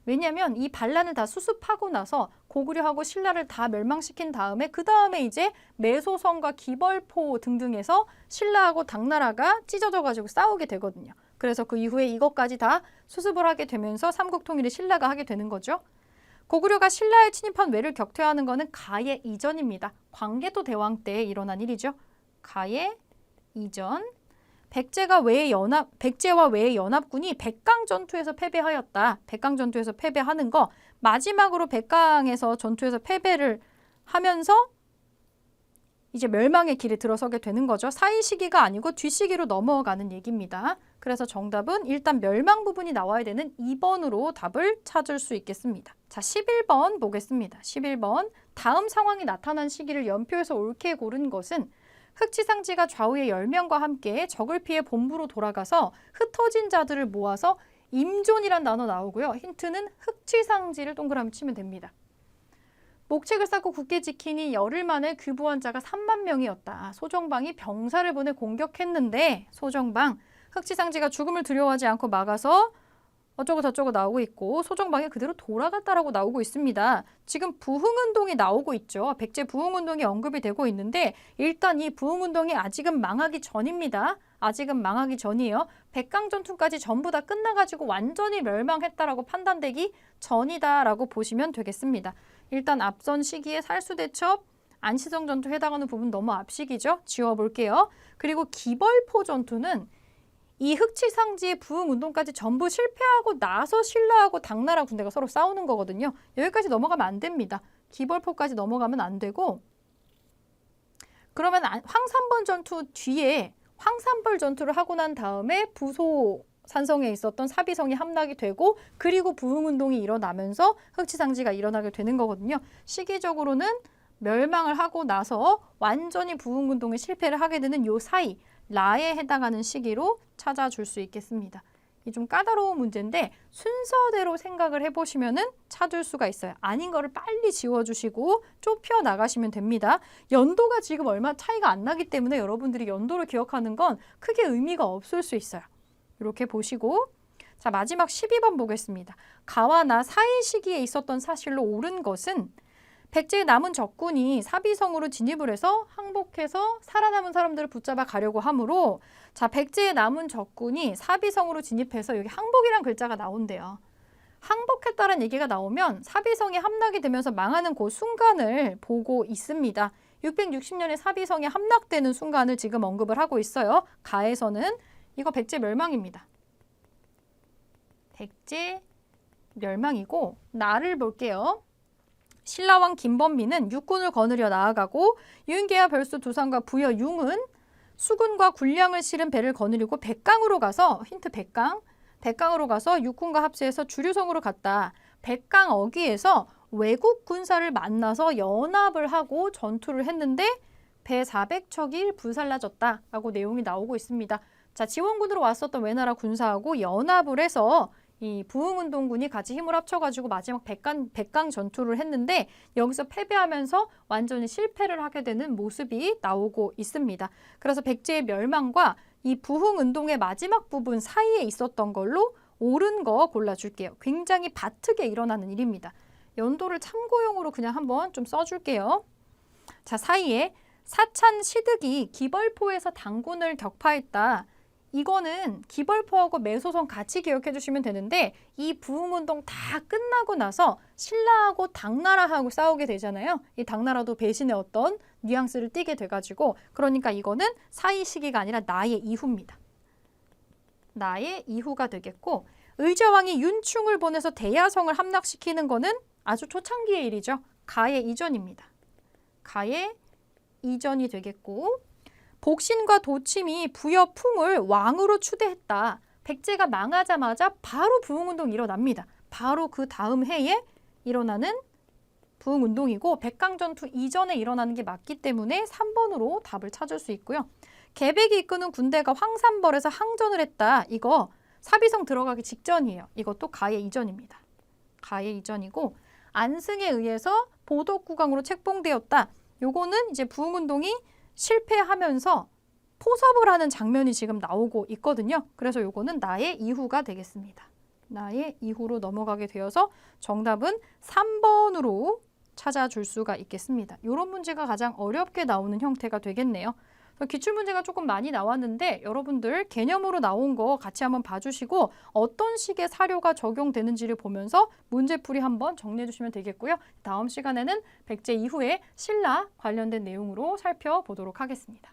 왜냐하면 이 반란을 다 수습하고 나서 고구려하고 신라를 다 멸망시킨 다음에 그 다음에 이제 매소성과 기벌포 등등에서 신라하고 당나라가 찢어져가지고 싸우게 되거든요. 그래서 그 이후에 이것까지 다 수습을 하게 되면서 삼국통일을 신라가 하게 되는 거죠. 고구려가 신라에 침입한 외를 격퇴하는 것은 가의 이전입니다. 광개토 대왕 때 일어난 일이죠. 가의 이전. 백제와 외의 연합군이 백강 전투에서 패배하였다. 백강 전투에서 패배하는 거 마지막으로 백강에서 전투에서 패배를 하면서 이제 멸망의 길에 들어서게 되는 거죠. 사이 시기가 아니고 뒤 시기로 넘어가는 얘기입니다. 그래서 정답은 일단 멸망 부분이 나와야 되는 2번으로 답을 찾을 수 있겠습니다. 자, 11번 보겠습니다. 11번. 다음 상황이 나타난 시기를 연표해서 옳게 고른 것은 흑치상지가 좌우의 10명과 함께 적을 피해 본부로 돌아가서 흩어진 자들을 모아서 임존이란 단어 나오고요. 힌트는 흑치상지를 동그라미 치면 됩니다. 목책을 쌓고 굳게 지키니 열흘 만에 귀부한 자가 3만 명이었다. 소정방이 병사를 보내 공격했는데 흑치상지가 죽음을 두려워하지 않고 막아서 어쩌고 저쩌고 나오고 있고 소정방이 그대로 돌아갔다라고 나오고 있습니다. 지금 부흥운동이 나오고 있죠. 백제 부흥운동이 언급이 되고 있는데 일단 이 부흥운동이 아직은 망하기 전입니다. 아직은 망하기 전이에요. 백강전투까지 전부 다 끝나가지고 완전히 멸망했다라고 판단되기 전이다라고 보시면 되겠습니다. 일단 앞선 시기에 살수대첩, 안시성 전투에 해당하는 부분 너무 앞시기죠. 지워볼게요. 그리고 기벌포 전투는 이 흑치상지의 부흥운동까지 전부 실패하고 나서 신라하고 당나라 군대가 서로 싸우는 거거든요. 여기까지 넘어가면 안 됩니다. 기벌포까지 넘어가면 안 되고 그러면 황산벌 전투 뒤에 황산벌 전투를 하고 난 다음에 부소 산성에 있었던 사비성이 함락이 되고 그리고 부흥운동이 일어나면서 흑치상지가 일어나게 되는 거거든요. 시기적으로는 멸망을 하고 나서 완전히 부흥운동에 실패를 하게 되는 요 사이 라에 해당하는 시기로 찾아줄 수 있겠습니다. 이 좀 까다로운 문제인데 순서대로 생각을 해보시면 찾을 수가 있어요. 아닌 거를 빨리 지워주시고 좁혀 나가시면 됩니다. 연도가 지금 얼마 차이가 안 나기 때문에 여러분들이 연도를 기억하는 건 크게 의미가 없을 수 있어요. 이렇게 보시고 자 마지막 12번 보겠습니다. 가와 나 사이 시기에 있었던 사실로 옳은 것은 백제의 남은 적군이 사비성으로 진입을 해서 항복해서 살아남은 사람들을 붙잡아 가려고 하므로 자 백제의 남은 적군이 사비성으로 진입해서 여기 항복이란 글자가 나온대요. 항복했다는 얘기가 나오면 사비성이 함락이 되면서 망하는 그 순간을 보고 있습니다. 660년에 사비성이 함락되는 순간을 지금 언급을 하고 있어요. 가에서는 이거 백제 멸망입니다. 백제 멸망이고 나를 볼게요. 신라왕 김범민은 육군을 거느려 나아가고 유인계와 별수 두산과 부여 융은 수군과 군량을 실은 배를 거느리고 백강으로 가서 힌트 백강으로 가서 육군과 합세해서 주류성으로 갔다. 백강 어귀에서 외국 군사를 만나서 연합을 하고 전투를 했는데 배 400척이 불살라졌다라고 내용이 나오고 있습니다. 자, 지원군으로 왔었던 외나라 군사하고 연합을 해서 이 부흥운동군이 같이 힘을 합쳐가지고 마지막 백강 전투를 했는데 여기서 패배하면서 완전히 실패를 하게 되는 모습이 나오고 있습니다. 그래서 백제의 멸망과 이 부흥운동의 마지막 부분 사이에 있었던 걸로 옳은 거 골라줄게요. 굉장히 바트게 일어나는 일입니다. 연도를 참고용으로 그냥 한번 좀 써줄게요. 자, 사이에 사찬 시득이 기벌포에서 당군을 격파했다. 이거는 기벌포하고 매소성 같이 기억해 주시면 되는데 이 부흥운동 다 끝나고 나서 신라하고 당나라하고 싸우게 되잖아요. 이 당나라도 배신의 어떤 뉘앙스를 띠게 돼가지고 그러니까 이거는 사이 시기가 아니라 나의 이후입니다. 나의 이후가 되겠고 의저왕이 윤충을 보내서 대야성을 함락시키는 거는 아주 초창기의 일이죠. 가의 이전입니다. 가의 이전이 되겠고 복신과 도침이 부여풍을 왕으로 추대했다. 백제가 망하자마자 바로 부흥운동이 일어납니다. 바로 그 다음 해에 일어나는 부흥운동이고 백강전투 이전에 일어나는 게 맞기 때문에 3번으로 답을 찾을 수 있고요. 개백이 이끄는 군대가 황산벌에서 항전을 했다. 이거 사비성 들어가기 직전이에요. 이것도 가의 이전입니다. 가의 이전이고 안승에 의해서 보덕구강으로 책봉되었다. 요거는 이제 부흥운동이 실패하면서 포섭을 하는 장면이 지금 나오고 있거든요. 그래서 요거는 나의 이후가 되겠습니다. 나의 이후로 넘어가게 되어서 정답은 3번으로 찾아줄 수가 있겠습니다. 이런 문제가 가장 어렵게 나오는 형태가 되겠네요. 기출문제가 조금 많이 나왔는데 여러분들 개념으로 나온 거 같이 한번 봐주시고 어떤 식의 사료가 적용되는지를 보면서 문제풀이 한번 정리해 주시면 되겠고요. 다음 시간에는 백제 이후에 신라 관련된 내용으로 살펴보도록 하겠습니다.